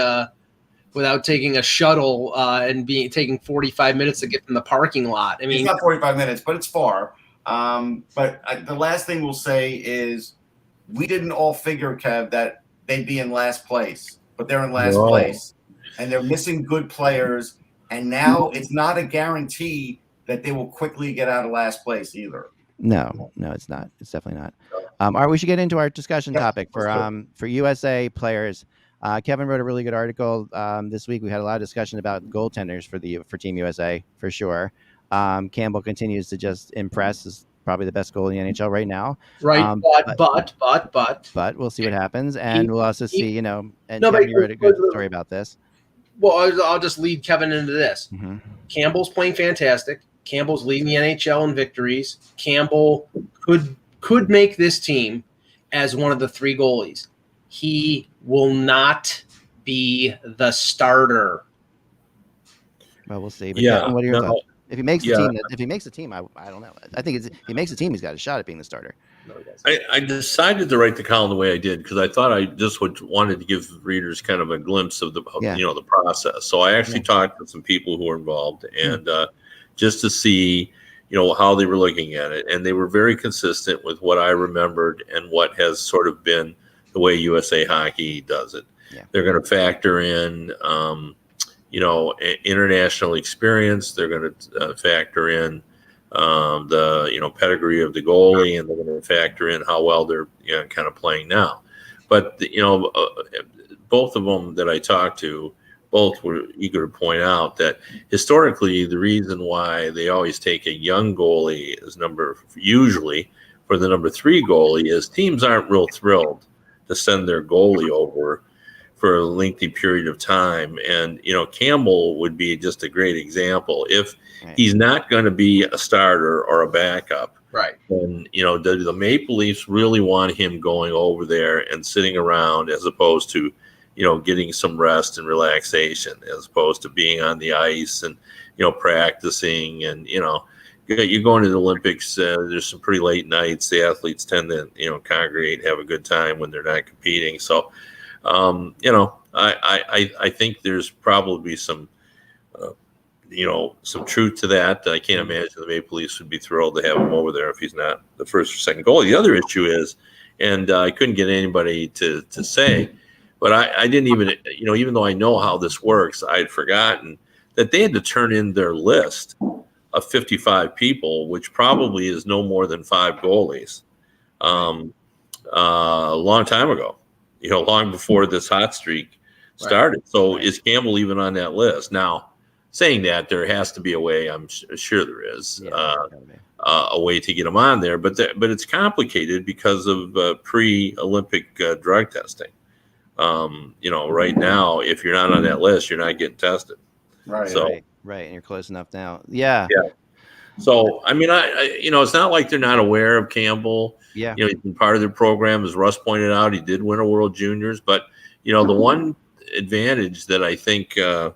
taking a shuttle and taking 45 minutes to get from the parking lot. I mean, it's not 45 minutes, but it's far. But the last thing we'll say is we didn't all figure, Kev, that they'd be in last place, but they're in last place, and they're missing good players. And now it's not a guarantee that they will quickly get out of last place either. No, it's not. It's definitely not. All right, we should get into our discussion topic for USA players. Kevin wrote a really good article this week. We had a lot of discussion about goaltenders for Team USA for sure. Campbell continues to just impress. Is probably the best goalie in the NHL right now. Right, but we'll see what happens, and we'll also see. And Kevin, you wrote a good story about this. Well, I'll just lead Kevin into this. Mm-hmm. Campbell's playing fantastic. Campbell's leading the NHL in victories. Campbell could make this team as one of the three goalies. He will not be the starter. Well, we'll see. But Kevin, what are your thoughts? If he makes the team, I don't know. I think if he makes the team, he's got a shot at being the starter. No, he doesn't. I decided to write the column the way I did because I thought I just wanted to give readers kind of a glimpse of the process. So I actually talked to some people who were involved and just to see how they were looking at it, and they were very consistent with what I remembered and what has sort of been the way USA Hockey does it. Yeah. They're going to factor in international experience. They're going to factor in the pedigree of the goalie, and they're going to factor in how well they're kind of playing now. But both of them that I talked to, both were eager to point out that historically the reason why they always take a young goalie as usually for the number 3 goalie is teams aren't real thrilled to send their goalie over for a lengthy period of time. And, Campbell would be just a great example. If he's not going to be a starter or a backup, right, then, the Maple Leafs really want him going over there and sitting around as opposed to, getting some rest and relaxation, as opposed to being on the ice and, practicing. And, you're going to the Olympics, there's some pretty late nights. The athletes tend to, congregate, have a good time when they're not competing. So, I think there's probably some, some truth to that. I can't imagine the Maple Leafs would be thrilled to have him over there if he's not the first or second goalie. The other issue is, and I couldn't get anybody to say, but I didn't even, even though I know how this works, I had forgotten that they had to turn in their list of 55 people, which probably is no more than 5 goalies, a long time ago, long before this hot streak started. Right. So is Campbell even on that list? Now, saying that, there has to be a way, I'm sure there is, a way to get him on there, but it's complicated because of pre-Olympic drug testing. Right now, if you're not on that list, you're not getting tested. Right. So, right. And you're close enough now. Yeah. Yeah. So, I mean, it's not like they're not aware of Campbell. Yeah. He's been part of their program. As Russ pointed out, he did win a World Juniors. But, the one advantage that I think, and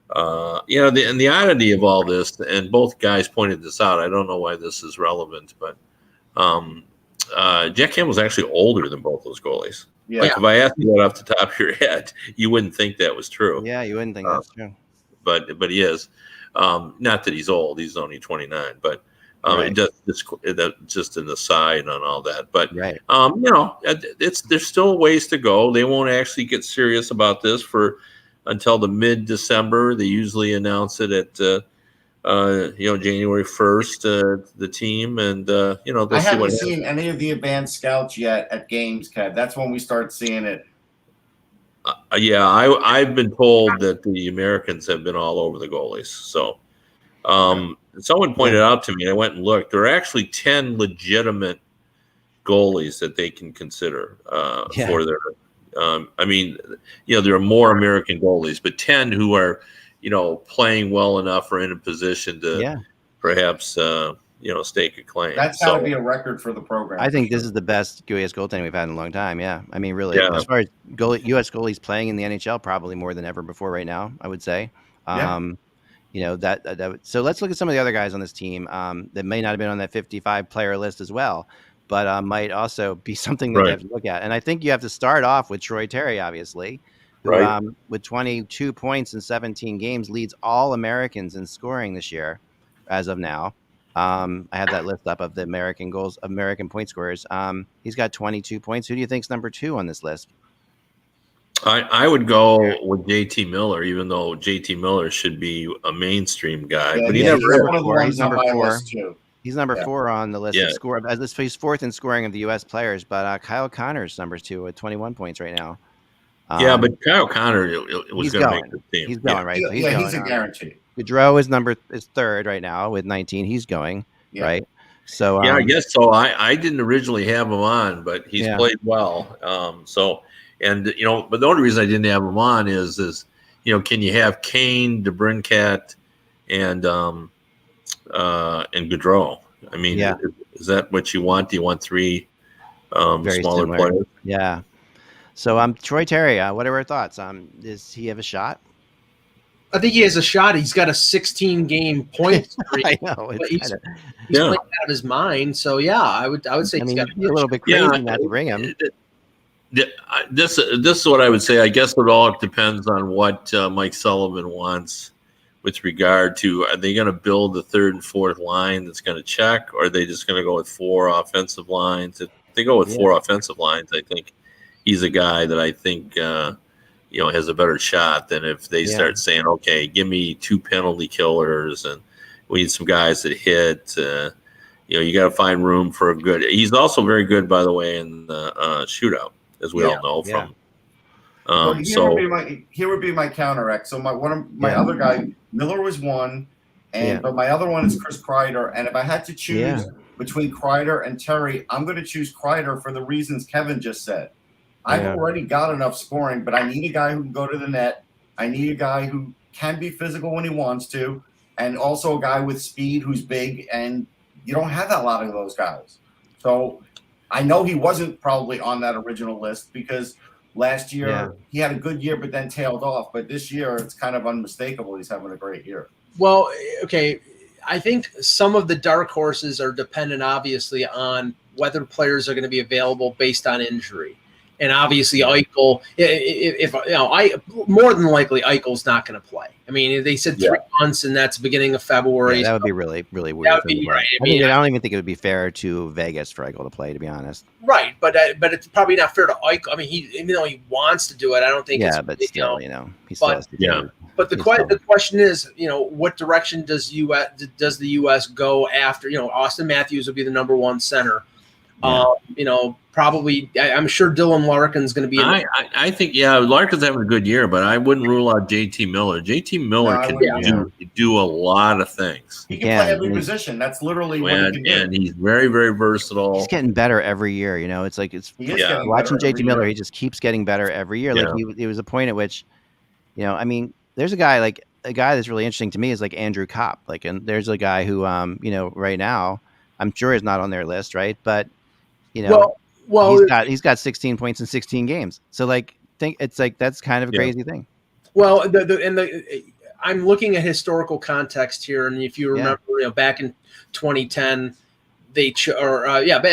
the oddity of all this, and both guys pointed this out, I don't know why this is relevant, but Jack Campbell's actually older than both those goalies. Yeah. Like if I asked you that off the top of your head, you wouldn't think that was true. Yeah, you wouldn't think that's true. But he is. Not that he's old; he's only 29. But just an aside on all that. But there's still ways to go. They won't actually get serious about this until the mid-December. They usually announce it at January 1st. The team and they'll see what I haven't seen any of the advanced scouts yet at games, Kev. That's when we start seeing it. I've been told that the Americans have been all over the goalies. So someone pointed out to me, I went and looked, there are actually 10 legitimate goalies that they can consider for their there are more American goalies, but 10 who are, playing well enough or in a position to perhaps stake a claim. That's got to be a record for the program. I think this is the best U.S. goaltending we've had in a long time. Yeah, I mean, really, as far as U.S. goalies playing in the NHL, probably more than ever before right now, I would say. So let's look at some of the other guys on this team that may not have been on that 55-player list as well, but might also be something that you have to look at. And I think you have to start off with Troy Terry, obviously, who with 22 points in 17 games leads all Americans in scoring this year, as of now. I have that list up of the American point scorers. He's got 22 points. Who do you think's number 2 on this list? I would go with JT Miller, even though JT Miller should be a mainstream guy, but he never is. He's number 4. He's number 4 on the list of score. He's 4th in scoring of the U.S. players, but Kyle Connor's number 2 with 21 points right now. But Kyle Connor was going to make the team. He's going, right? So he's a guarantee. Gaudreau is 3rd right now with 19. He's going, right? So I guess so. I didn't originally have him on, but he's played well. But the only reason I didn't have him on is can you have Kane, DeBrincat, and Gaudreau? I mean, is that what you want? Do you want 3 smaller players? Yeah. So Troy Terry, what are our thoughts? Does he have a shot? I think he has a shot. He's got a 16-game point streak. I know. He's playing out of his mind. So I would say he's got to be a little bit crazy not to bring him. This is what I would say. I guess it all depends on what Mike Sullivan wants with regard to, are they going to build the 3rd and 4th line that's going to check, or are they just going to go with 4 offensive lines? If they go with 4 offensive lines, I think he's a guy that I think has a better shot than if they start saying, okay, give me 2 penalty killers and we need some guys that hit. You got to find room for a good. He's also very good, by the way, in the shootout, as we all know from. Here would be my counteract. So one of my other guy, Miller, was one, but my other one is Chris Kreider. And if I had to choose between Kreider and Terry, I'm going to choose Kreider for the reasons Kevin just said. I've already got enough scoring, but I need a guy who can go to the net. I need a guy who can be physical when he wants to, and also a guy with speed who's big, and you don't have a lot of those guys. So I know he wasn't probably on that original list because last year he had a good year but then tailed off. But this year it's kind of unmistakable he's having a great year. Well, okay, I think some of the dark horses are dependent, obviously, on whether players are going to be available based on injury. And obviously, Eichel, more than likely, Eichel's not going to play. I mean, they said 3 months, and that's beginning of February. That would be really, really weird. That would be right. I don't even think it would be fair to Vegas for Eichel to play, to be honest. Right, but it's probably not fair to Eichel. I mean, even though he wants to do it, I don't think. Yeah, but still, he still has to do it. But the question is, what direction does the U.S. go after? Austin Matthews will be the number 1 center. Probably. I'm sure Dylan Larkin's going to be. I think Larkin's having a good year, but I wouldn't rule out JT Miller. JT Miller can do a lot of things. He can play every position. That's literally what he can do. And he's very, very versatile. He's getting better every year. It's like watching JT Miller. He just keeps getting better every year. Like he was a point at which, I mean, there's a guy that's really interesting to me is like Andrew Kopp. And there's a guy who, right now, I'm sure is not on their list, right? But he's got 16 points in 16 games. So that's kind of a crazy thing. Well, I'm looking at historical context here, and if you remember, back in 2010, it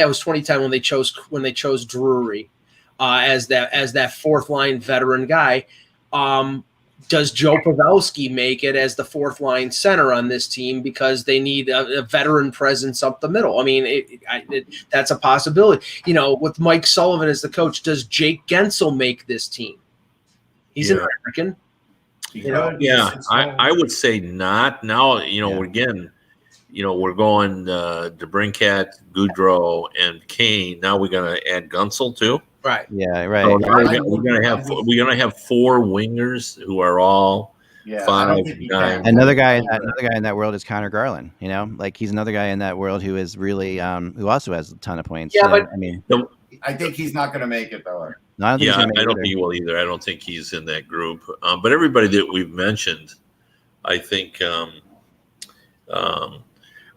was 2010 when they chose Drury as that fourth line veteran guy. Does Joe Pavelski make it as the fourth line center on this team because they need a veteran presence up the middle? I mean, that's a possibility. With Mike Sullivan as the coach, does Jake Gensel make this team? He's an American. I would say not. Now, again, we're going DeBrincat, Goudreau, and Kane. Now we're going to add Gunsel too. Right. Yeah. Right. So we're gonna have 4 wingers who are all 5, 9. Another guy in that world is Connor Garland. He's another guy in that world who is really who also has a ton of points. Yeah, but I think he's not going to make it though. I don't think he will either. I don't think he's in that group. But everybody that we've mentioned, I think.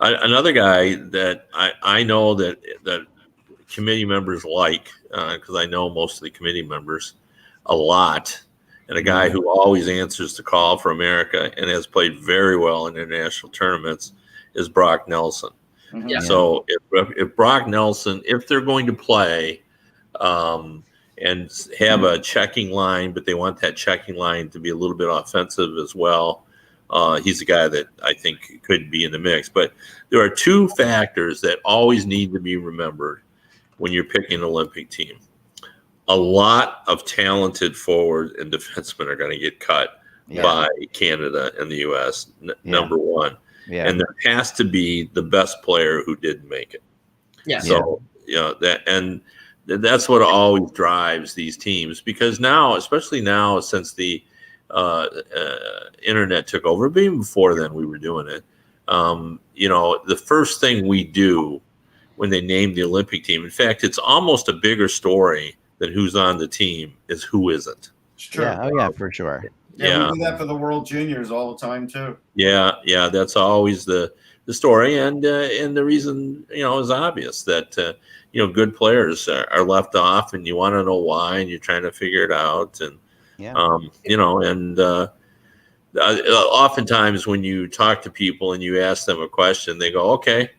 Another guy that I know that committee members because I know most of the committee members a lot, and a guy who always answers the call for America and has played very well in international tournaments is Brock Nelson. Mm-hmm. Yeah. So if Brock Nelson, if they're going to play and have a checking line, but they want that checking line to be a little bit offensive as well, he's a guy that I think could be in the mix. But there are 2 factors that always need to be remembered when you're picking an Olympic team. A lot of talented forward and defensemen are going to get cut by Canada and the U.S., number 1. Yeah. And there has to be the best player who didn't make it. Yeah. So, that's what always drives these teams, because now, especially now, since the internet took over, but even before then we were doing it. The first thing we do when they named the Olympic team, in fact, it's almost a bigger story than who's on the team is who isn't. It's true. Yeah, for sure. Yeah, we do that for the World Juniors all the time too. Yeah, that's always the story, and the reason is obvious that good players are left off, and you want to know why, and you're trying to figure it out, and oftentimes when you talk to people and you ask them a question, they go, okay,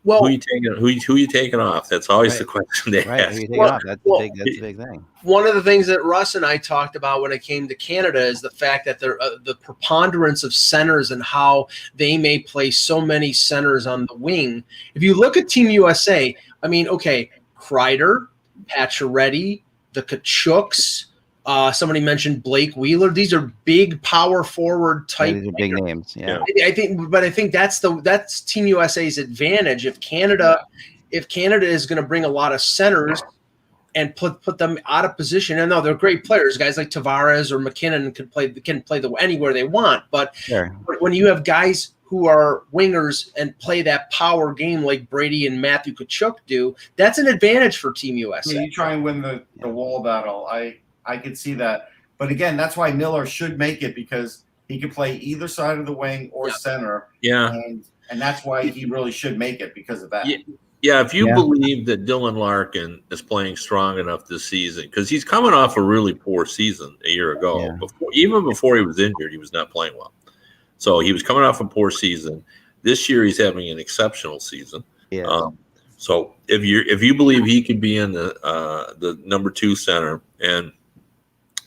well, who you taking off? That's always the question they ask. Who you taking off? That's a big thing. One of the things that Russ and I talked about when it came to Canada is the fact that the preponderance of centers and how they may play so many centers on the wing. If you look at Team USA, I mean, okay, Kreider, Pacioretty, the Kachuks, Somebody mentioned Blake Wheeler. These are big power forward type. These are big names. Yeah. I think that's Team USA's advantage. If Canada is going to bring a lot of centers and put them out of position, and no, they're great players. Guys like Tavares or McKinnon can play anywhere they want. But when you have guys who are wingers and play that power game like Brady and Matthew Tkachuk do, that's an advantage for Team USA. Yeah, you try and win the wall battle. I could see that. But again, that's why Miller should make it, because he can play either side of the wing or center. Yeah. And that's why he really should make it, because of that. Yeah, if you believe that Dylan Larkin is playing strong enough this season, because he's coming off a really poor season a year ago. Yeah. Even before he was injured, he was not playing well. So he was coming off a poor season. This year, he's having an exceptional season. Yeah. So if you believe he could be in the number 2 center, and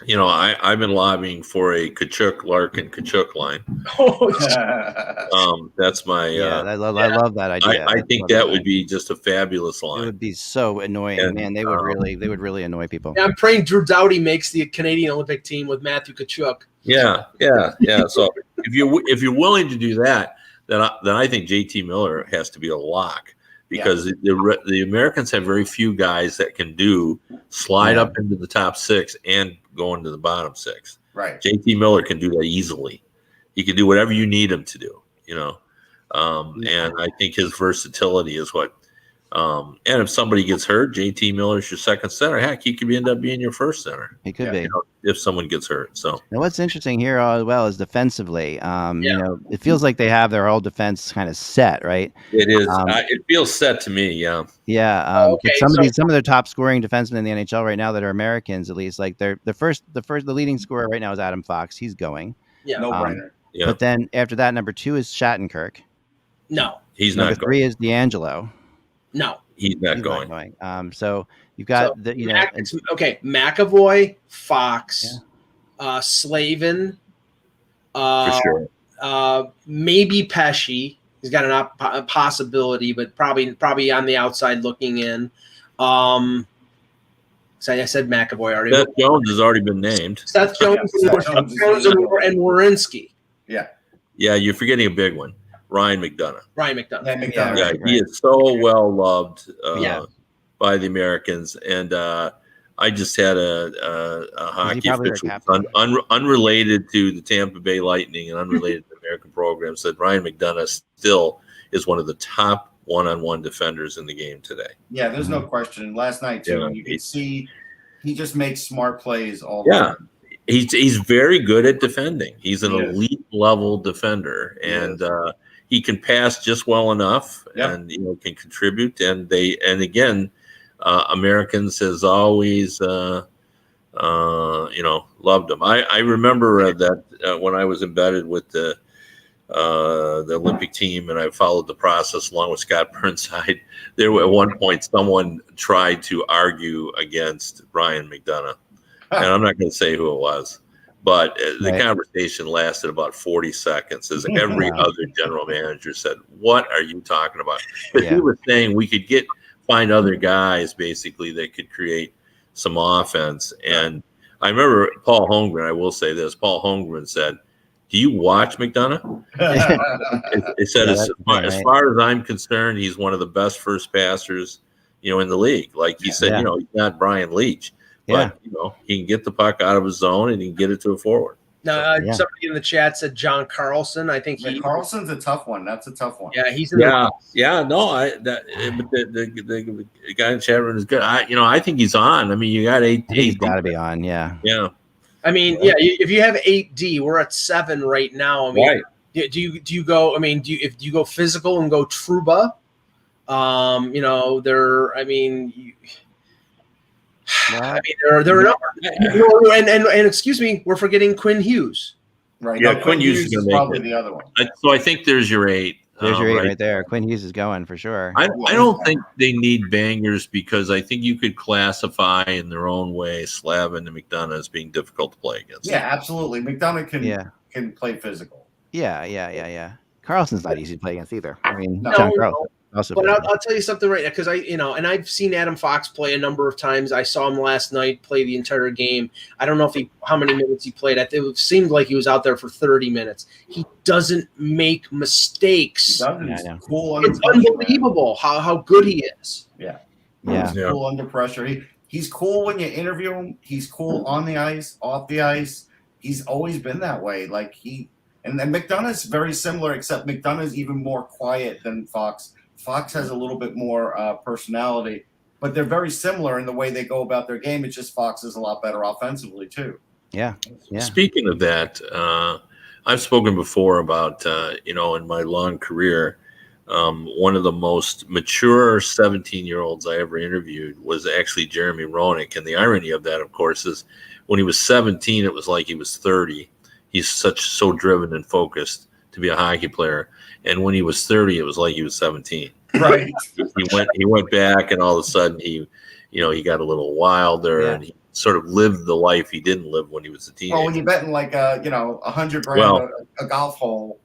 I've been lobbying for a Kachuk line. That's my. I love that idea. I think that would be just a fabulous line. It would be so annoying, man. They would really annoy people. Yeah, I'm praying Drew Doughty makes the Canadian Olympic team with Matthew Tkachuk. Yeah. So if you're willing to do that, then I think JT Miller has to be a lock, because the Americans have very few guys that can slide up into the top 6 and go into the bottom 6. Right. JT Miller can do that easily. He can do whatever you need him to do, and I think his versatility is what. And if somebody gets hurt, JT Miller's your second center. Heck, he could end up being your first center. He could be if someone gets hurt. So now, what's interesting here as well is defensively. It feels like they have their whole defense kind of set, right? It is. It feels set to me. Yeah. Yeah. Some of their top scoring defensemen in the NHL right now that are Americans, at least, like the leading scorer right now is Adam Fox. He's going. Yeah. No brainer. Yeah. But then after that, number 2 is Shattenkirk. No, he's number not. Number 3 is D'Angelo. No, he's not going. So you've got McAvoy, Fox, Slavin, for sure. Maybe Pesci. He's got a possibility, but probably on the outside looking in. So I said McAvoy already. Seth Jones has already been named. Seth Jones and Werenski. Yeah. Yeah, you're forgetting a big one. Ryan McDonough. Yeah, he is so well loved by the Americans, and I just had a hockey official unrelated to the Tampa Bay Lightning and unrelated to the American program said Ryan McDonough still is one of the top one-on-one defenders in the game today. Yeah, there's no question. Last night too, you could see he just makes smart plays all the time. He's very good at defending. He's an elite level defender, and he can pass just well enough, and can contribute. And again, Americans has always loved him. I remember that when I was embedded with the Olympic team, and I followed the process along with Scott Burnside. There at one point someone tried to argue against Ryan McDonough, and I'm not going to say who it was. But the conversation lasted about 40 seconds as every other general manager said, "What are you talking about?" Because he was saying we could find other guys basically that could create some offense. And I remember Paul Holmgren. I will say this: Paul Holmgren said, "Do you watch McDonough?" He said, as far as I'm concerned, he's one of the best first passers, in the league. Like he said, he's not Brian Leach. But, he can get the puck out of his zone and he can get it to a forward. Now, somebody in the chat said John Carlson. I think Carlson's a tough one. That's a tough one. Yeah, he's but the guy in chat room is good. I think he's on. I mean, you got 8D. He's got to be on. Yeah. Yeah. I mean, if you have 8D, we're at 7 right now. I mean, do you go? I mean, do you go physical and go Trouba? There are a number. And excuse me, we're forgetting Quinn Hughes. Right. Yeah, Quinn Hughes is probably the other one. So I think there's your 8. There's your 8 right there. Quinn Hughes is going for sure. I don't think they need bangers, because I think you could classify in their own way Slavin and McDonough as being difficult to play against. Yeah, absolutely. McDonough can play physical. Yeah. Carlson's not easy to play against either. I mean, no, John Carlson. Also, but I'll tell you something right now, because and I've seen Adam Fox play a number of times. I saw him last night play the entire game. I don't know how many minutes he played. It seemed like he was out there for 30 minutes. He doesn't make mistakes. He doesn't. Yeah, Cool it's unbelievable how good he is. Yeah. Yeah. He's cool under pressure. He's cool when you interview him. He's cool on the ice, off the ice. He's always been that way. Like and McDonough's very similar, except McDonough's even more quiet than Fox. Fox has a little bit more personality, but they're very similar in the way they go about their game. It's just Fox is a lot better offensively too. Yeah. Speaking of that, I've spoken before about in my long career, one of the most mature 17-year-olds I ever interviewed was actually Jeremy Roenick. And the irony of that, of course, is when he was 17, it was like he was 30. He's so driven and focused to be a hockey player. And when he was 30, it was like he was 17. Right. He went back, and all of a sudden he got a little wilder, and he sort of lived the life he didn't live when he was a teenager. Well, when you're betting like $100,000 a golf hole.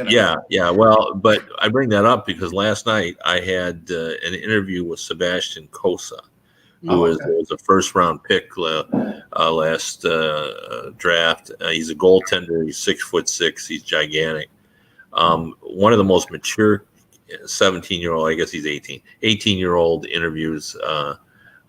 Yeah. Well, but I bring that up because last night I had an interview with Sebastian Cossa, who was a first-round pick last draft. He's a goaltender. He's 6'6". He's gigantic. One of the most mature 17-year-old, I guess he's 18-year-old interviews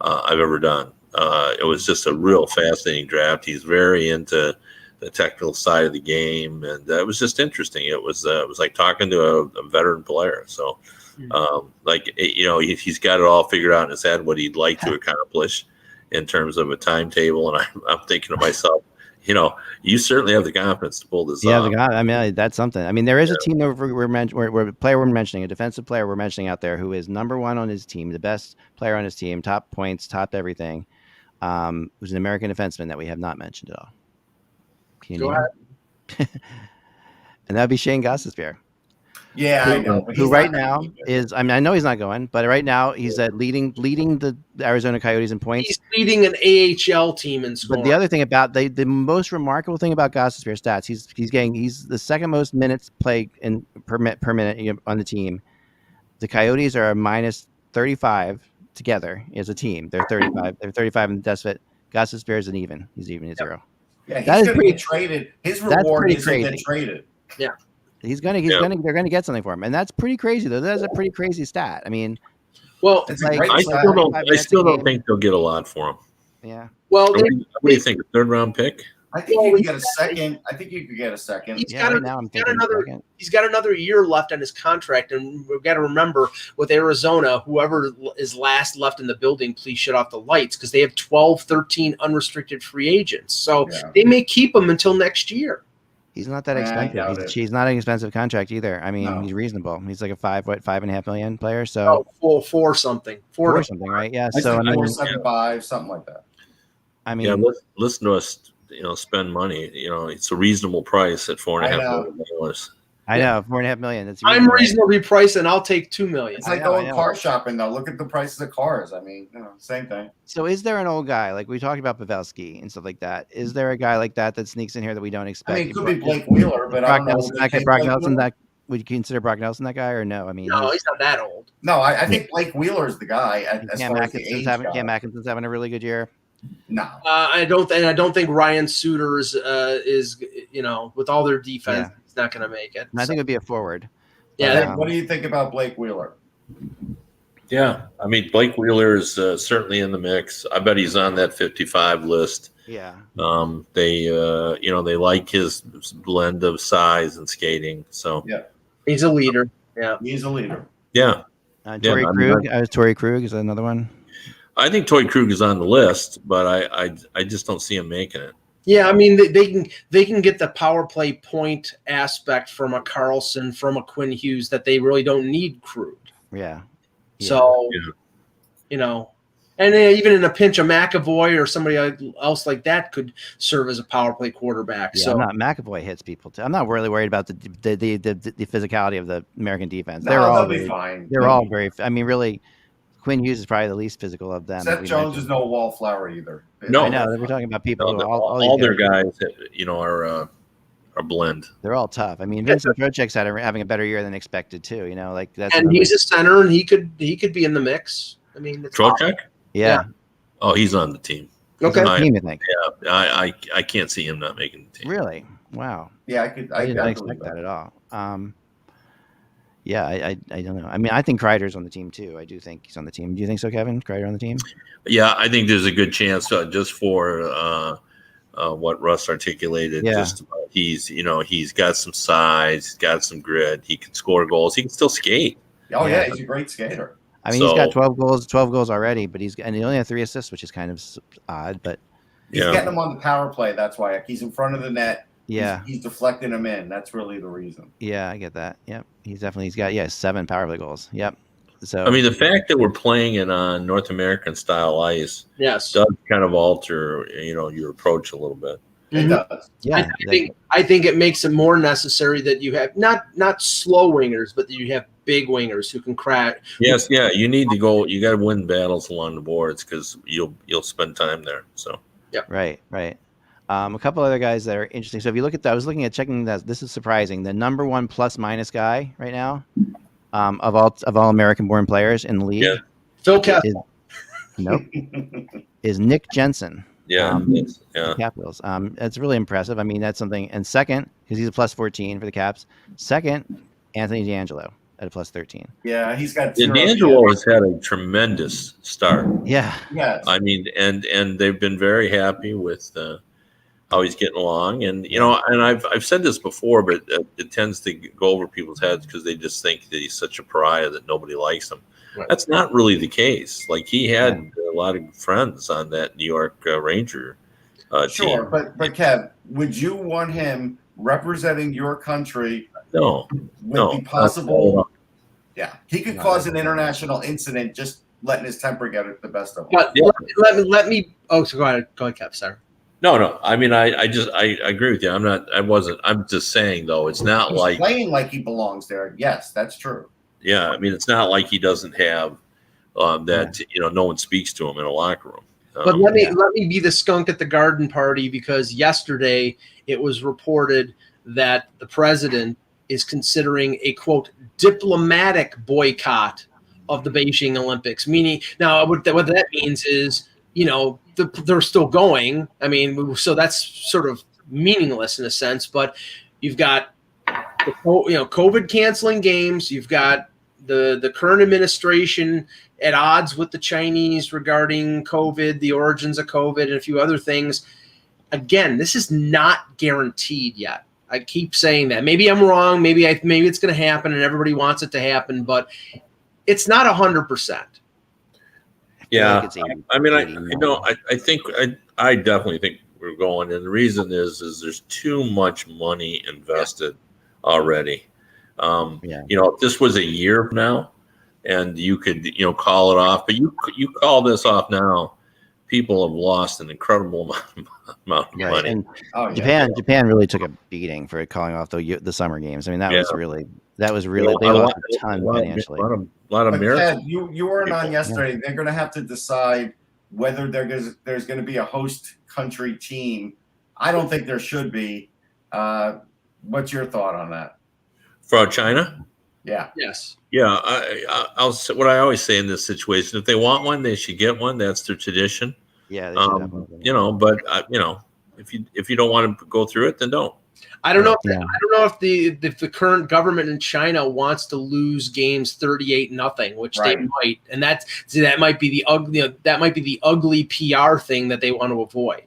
I've ever done. It was just a real fascinating draft. He's very into the technical side of the game, and it was just interesting. It was like talking to a veteran player. So, he's got it all figured out in his head what he'd like to accomplish in terms of a timetable. And I'm thinking to myself, you certainly have the confidence to pull this off. Yeah, I mean, that's something. I mean, there is a team that we're player we're mentioning, a defensive player we're mentioning out there who is number one on his team, the best player on his team, top points, top everything. Who's an American defenseman that we have not mentioned at all. Go ahead. And that'd be Shane Gostisbehere. Yeah, I know. Who right now is, I mean, I know he's not going, but right now he's leading the Arizona Coyotes in points. He's leading an AHL team in scoring. But the other thing about the most remarkable thing about Gostisbehere's stats, he's the second most minutes played per minute on the team. The Coyotes are a minus 35 together as a team. They're 35. They're 35 in the Desvet. Gostisbehere's an even. He's even at 0. Yeah, he's going to get traded. His reward is to get traded. Yeah. They're gonna get something for him. And that's pretty crazy though. That's a pretty crazy stat. I mean, well, it's I still don't think they'll get a lot for him. Yeah. Well, what do you think? A third-round pick? I think you can get a second. I think you could get a second. He's got another year left on his contract, and we've got to remember with Arizona, whoever is last left in the building, please shut off the lights because they have 12, 13 unrestricted free agents. So they may keep him until next year. He's not that expensive. He's not an expensive contract either. I mean, he's reasonable. He's like a $5.5 million player. So four something, right? Yeah. So 4.75, something like that. I mean, listen to us. Spend money. It's a reasonable price at $4.5 million. I know, $4.5 million. I'm reasonably priced, and I'll take $2 million. It's like going car shopping, though. Look at the prices of cars. I mean, same thing. So, is there an old guy like we talked about Pavelski and stuff like that? Is there a guy like that sneaks in here that we don't expect? I mean, it could be Blake Wheeler, but Brock Nelson. Would you consider Brock Nelson that guy or no? I mean, no, he's not that old. No, I think Blake Wheeler is the guy. Cam Atkinson's having a really good year. No, I don't think Ryan Suter is with all their defense, he's not going to make it. And I think it'd be a forward. Yeah. What do you think about Blake Wheeler? Yeah, I mean Blake Wheeler is certainly in the mix. I bet he's on that 55 list. Yeah. They like his blend of size and skating. So he's a leader. Yeah, he's a leader. Yeah. Torrey Krug is another one. I think Torrey Krug is on the list, but I just don't see him making it. Yeah, I mean they can get the power play point aspect from a Carlson, from a Quinn Hughes that they really don't need Krug. Yeah. So, and even in a pinch, a McAvoy or somebody else like that could serve as a power play quarterback. Yeah, so McAvoy hits people too. I'm not really worried about the physicality of the American defense. They'll be fine. They're all very. I mean, really. Quinn Hughes is probably the least physical of them. Seth Jones is no wallflower either. No, I know. We're talking about people. All their guys, blend. They're all tough. I mean, Vincent Trocheck's having a better year than expected too. You know, like that's. And he's a center, and he could be in the mix. I mean, it's Trocheck? Yeah. Oh, he's on the team. Okay. He's on the team, I think. Yeah, I can't see him not making the team. Really? Wow. Yeah, I didn't expect that at all. Yeah, I don't know. I mean, I think Kreider's on the team too. I do think he's on the team. Do you think so, Kevin? Kreider on the team? Yeah, I think there's a good chance just for what Russ articulated. Yeah. Just he's got some size, he's got some grit. He can score goals. He can still skate. Oh yeah, he's a great skater. I mean, he's got 12 goals already, but he only had 3 assists, which is kind of odd. But he's getting them on the power play. That's why he's in front of the net. Yeah, he's deflecting them in. That's really the reason. Yeah, I get that. Yep, he's got 7 power play goals. Yep. So I mean, the fact that we're playing it on North American style ice, does kind of alter your approach a little bit. It does. Yeah, I think it makes it more necessary that you have not slow wingers, but that you have big wingers who can crack. Yes, yeah, you need to go. You got to win battles along the boards because you'll spend time there. So yeah, right. A couple other guys that are interesting. So if you look at that, I was checking that. This is surprising. The number 1 plus minus guy right now, of all American born players in the league, Phil Kessel. Is Nick Jensen. Yeah, Capitals. It's really impressive. I mean, that's something. And second, because he's a plus 14 for the Caps. Second, Anthony D'Angelo at a plus 13. Yeah, he's got. D'Angelo has had a tremendous start. Yeah. Yes. I mean, and they've been very happy with how he's getting along. And and I've said this before, but it tends to go over people's heads because they just think that he's such a pariah that nobody likes him. Right. That's not really the case. Like he had a lot of friends on that New York Ranger team. Sure, but Kev, would you want him representing your country? No, the possible. Yeah, he could cause an international incident just letting his temper get the best of him. But let me. Oh, so go ahead, Kev. Sorry. No. I mean, I agree with you. I'm just saying though. It's not He's playing like he belongs there. Yes, that's true. Yeah, I mean, it's not like he doesn't have that. No one speaks to him in a locker room. But let me be the skunk at the garden party, because yesterday it was reported that the president is considering a quote diplomatic boycott of the Beijing Olympics. Meaning, now what that means is they're still going. I mean, so that's sort of meaningless in a sense. But you've got COVID canceling games. You've got the current administration at odds with the Chinese regarding COVID, the origins of COVID, and a few other things. Again, this is not guaranteed yet. I keep saying that. Maybe I'm wrong. Maybe it's going to happen, and everybody wants it to happen, but it's not 100%. Yeah, I mean, I definitely think we're going, and the reason is there's too much money invested already. If this was a year from now, and you could call it off, but you call this off now, people have lost an incredible amount of money. And Japan really took a beating for calling off the summer games. I mean, that was really they lost a ton financially. A lot of miracles. Ted, you weren't on yesterday. Yeah. They're going to have to decide whether there's going to be a host country team. I don't think there should be. What's your thought on that? For China? Yeah. Yes. Yeah. I'll say what I always say in this situation: if they want one, they should get one. That's their tradition. Yeah. They should have one. But if you don't want to go through it, then don't. I don't know. If the current government in China wants to lose games 38-0, which they might, and that might be the ugly PR thing that they want to avoid.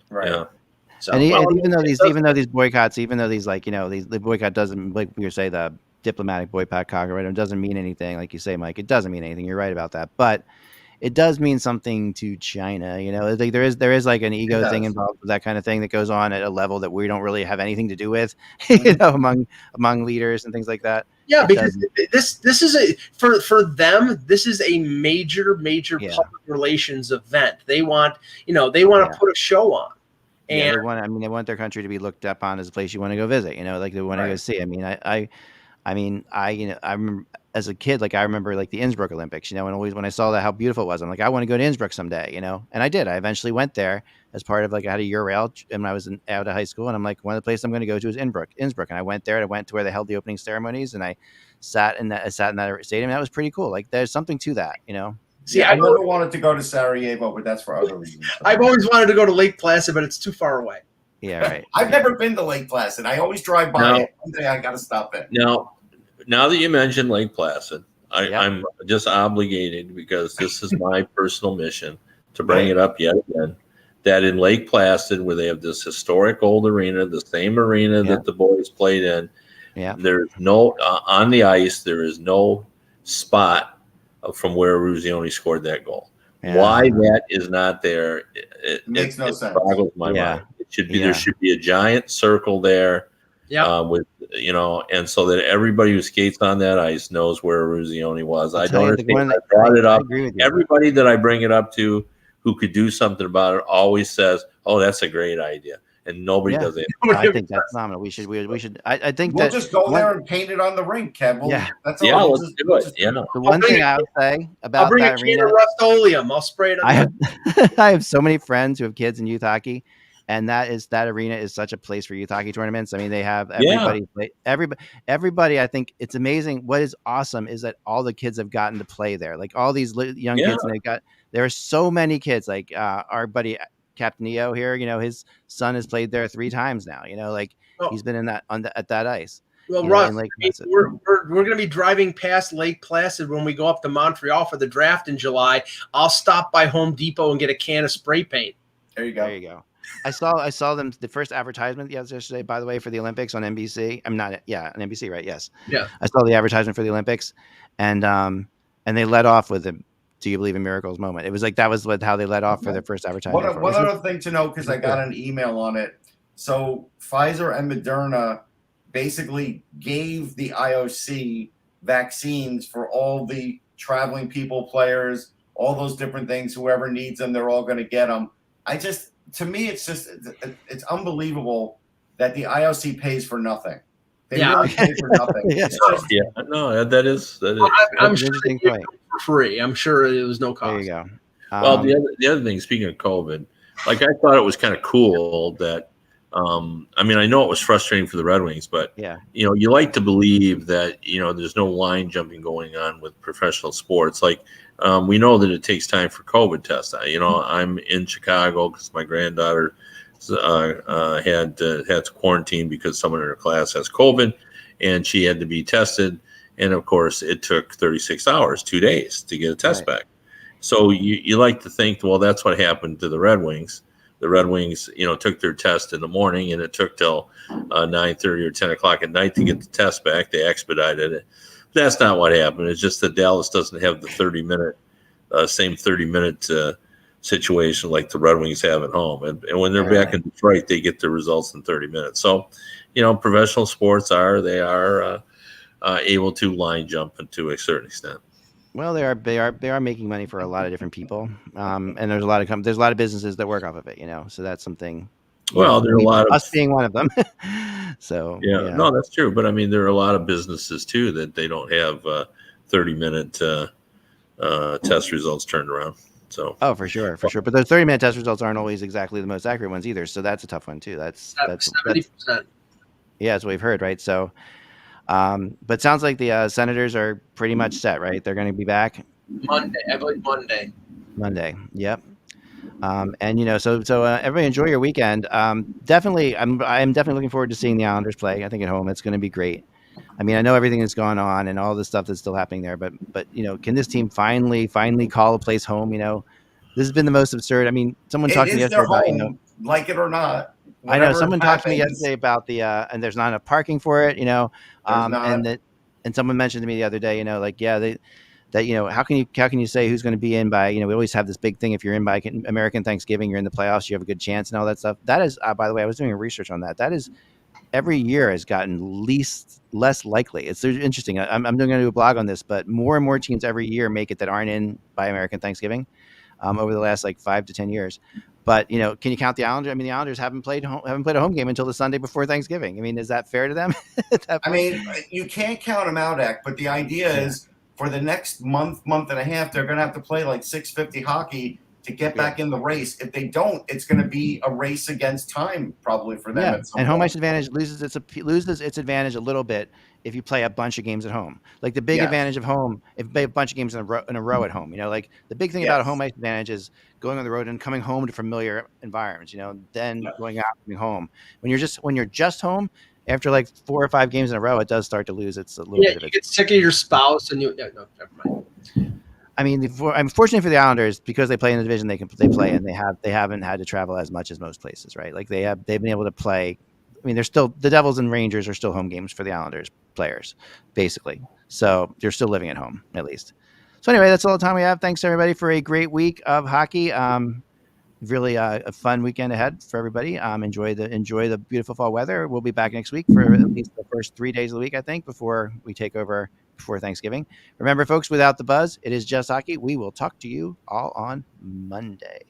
Right. Yeah. So, and even though these boycotts, the boycott doesn't, like you say, the diplomatic boycott it doesn't mean anything. Like you say, Mike, it doesn't mean anything. You're right about that, but it does mean something to China. There is like an ego thing involved with that kind of thing that goes on at a level that we don't really have anything to do with, among leaders and things like that. Yeah, because this is for them. This is a major public relations event. They want to put a show on. And they want their country to be looked up on as a place you want to go visit. They want to go see. I mean, I mean, I remember as a kid, like I remember like the Innsbruck Olympics, and always when I saw that how beautiful it was, I'm like, I want to go to Innsbruck someday, and I did. I eventually went there as part of like I had a Eurail, and when I was out of high school, and I'm like, one of the places I'm going to go to is Innsbruck, and I went there. And I went to where they held the opening ceremonies, and I sat in that stadium. And that was pretty cool. Like there's something to that. See, I never wanted to go to Sarajevo, but that's for other reasons. I've always wanted to go to Lake Placid, but it's too far away. Yeah, right. I've never been to Lake Placid. I always drive by it. One day I got to stop it. Now that you mentioned Lake Placid, I'm just obligated because this is my personal mission to bring it up yet again. That in Lake Placid, where they have this historic old arena, the same arena that the boys played in, there's no on the ice. There is no spot from where Ruzioni scored that goal. Yeah. Why that is not there? It makes no sense. Boggles my mind. It should be there. Should be a giant circle there. With and so that everybody who skates on that ice knows where Ruzioni was. I don't understand. I brought it up. Everybody that I bring it up to who could do something about it always says, "Oh, that's a great idea," and nobody does it. I think that's phenomenal. We should. I think we'll just go there and paint it on the rink, Kev. That's all. Let's do it. The one thing I would say about that arena, Rust-Oleum. I'll spray it on. I have so many friends who have kids in youth hockey. And that arena is such a place for youth hockey tournaments. I mean, they have everybody. I think it's amazing. What is awesome is that all the kids have gotten to play there. Like all these young kids, and there are so many kids. Like our buddy Captain EO here, his son has played there 3 times now. He's been in at that ice. Well, Russ, we're going to be driving past Lake Placid when we go up to Montreal for the draft in July. I'll stop by Home Depot and get a can of spray paint. There you go. There you go. I saw them the first advertisement yesterday, by the way, for the Olympics on NBC. On NBC, right? Yes. Yeah. I saw the advertisement for the Olympics, and they led off with a "Do you believe in miracles?" moment. It was like that was how they led off for their first advertisement. One other thing to know, because I got an email on it. So Pfizer and Moderna basically gave the IOC vaccines for all the traveling people, players, all those different things. Whoever needs them, they're all going to get them. To me, it's unbelievable that the IOC pays for nothing. They really pay for nothing. That is. I'm sure they did it for free. I'm sure it was no cost. There you go. Well, the other thing, speaking of COVID, like I thought it was kind of cool that. I mean, I know it was frustrating for the Red Wings, but you like to believe that there's no line jumping going on with professional sports. Like we know that it takes time for COVID tests. I'm in Chicago because my granddaughter had to quarantine because someone in her class has COVID, and she had to be tested. And of course, it took 36 hours, 2 days to get a test back. So you like to think, well, that's what happened to the Red Wings. The Red Wings, took their test in the morning, and it took till 9:30 or 10 o'clock at night to get the test back. They expedited it. That's not what happened. It's just that Dallas doesn't have the 30-minute, same 30-minute situation like the Red Wings have at home. And when they're back in Detroit, they get the results in 30 minutes. So, professional sports are able to line jump to a certain extent. Well, they are making money for a lot of different people, and there's a lot of businesses that work off of it, So that's something. Well, there are a lot of us being one of them. So no, that's true. But I mean, there are a lot of businesses too that they don't have 30-minute test results turned around. So for sure. But those 30-minute test results aren't always exactly the most accurate ones either. So that's a tough one too. That's 70%. That's what we've heard, right? So. But sounds like the Senators are pretty much set, right? They're going to be back Monday. I believe Monday. Monday. Yep. And so everybody enjoy your weekend. Definitely, I'm definitely looking forward to seeing the Islanders play. I think at home it's going to be great. I mean, I know everything that's going on and all the stuff that's still happening there, but can this team finally call a place home? This has been the most absurd. I mean, someone talked to me yesterday about like it or not. I know someone talked to me yesterday about the and there's not enough parking for it, and someone mentioned to me the other day, how can you say who's going to be in by, we always have this big thing. If you're in by American Thanksgiving, you're in the playoffs, you have a good chance and all that stuff. That is, by the way, I was doing research on that. That is every year has gotten less likely. It's interesting. I'm going to do a blog on this, but more and more teams every year make it that aren't in by American Thanksgiving over the last 5 to 10 years. But can you count the Islanders? I mean, the Islanders haven't played a home game until the Sunday before Thanksgiving. I mean, is that fair to them? I mean, you can't count them out, Eck, but the idea is for the next month and a half, they're going to have to play like 650 hockey to get back in the race. If they don't, it's going to be a race against time probably for them. Yeah, and home ice advantage loses its advantage a little bit if you play a bunch of games at home. Like the big advantage of home, if you play a bunch of games in a row at home, like the big thing about a home ice advantage is going on the road and coming home to familiar environments. Then going out, coming home. When you're just home after like 4 or 5 games in a row, it does start to lose its a little bit of it. You get sick of your spouse, and no, never mind. I mean, I'm fortunate for the Islanders because they play in the division they play, and they haven't had to travel as much as most places, right? Like they've been able to play. I mean, they're still the Devils and Rangers are still home games for the Islanders players, basically. So they're still living at home at least. So anyway, that's all the time we have. Thanks everybody for a great week of hockey. Really a fun weekend ahead for everybody. Enjoy the beautiful fall weather. We'll be back next week for at least the first 3 days of the week, I think, before we take over before Thanksgiving. Remember, folks, without the buzz, it is just hockey. We will talk to you all on Monday.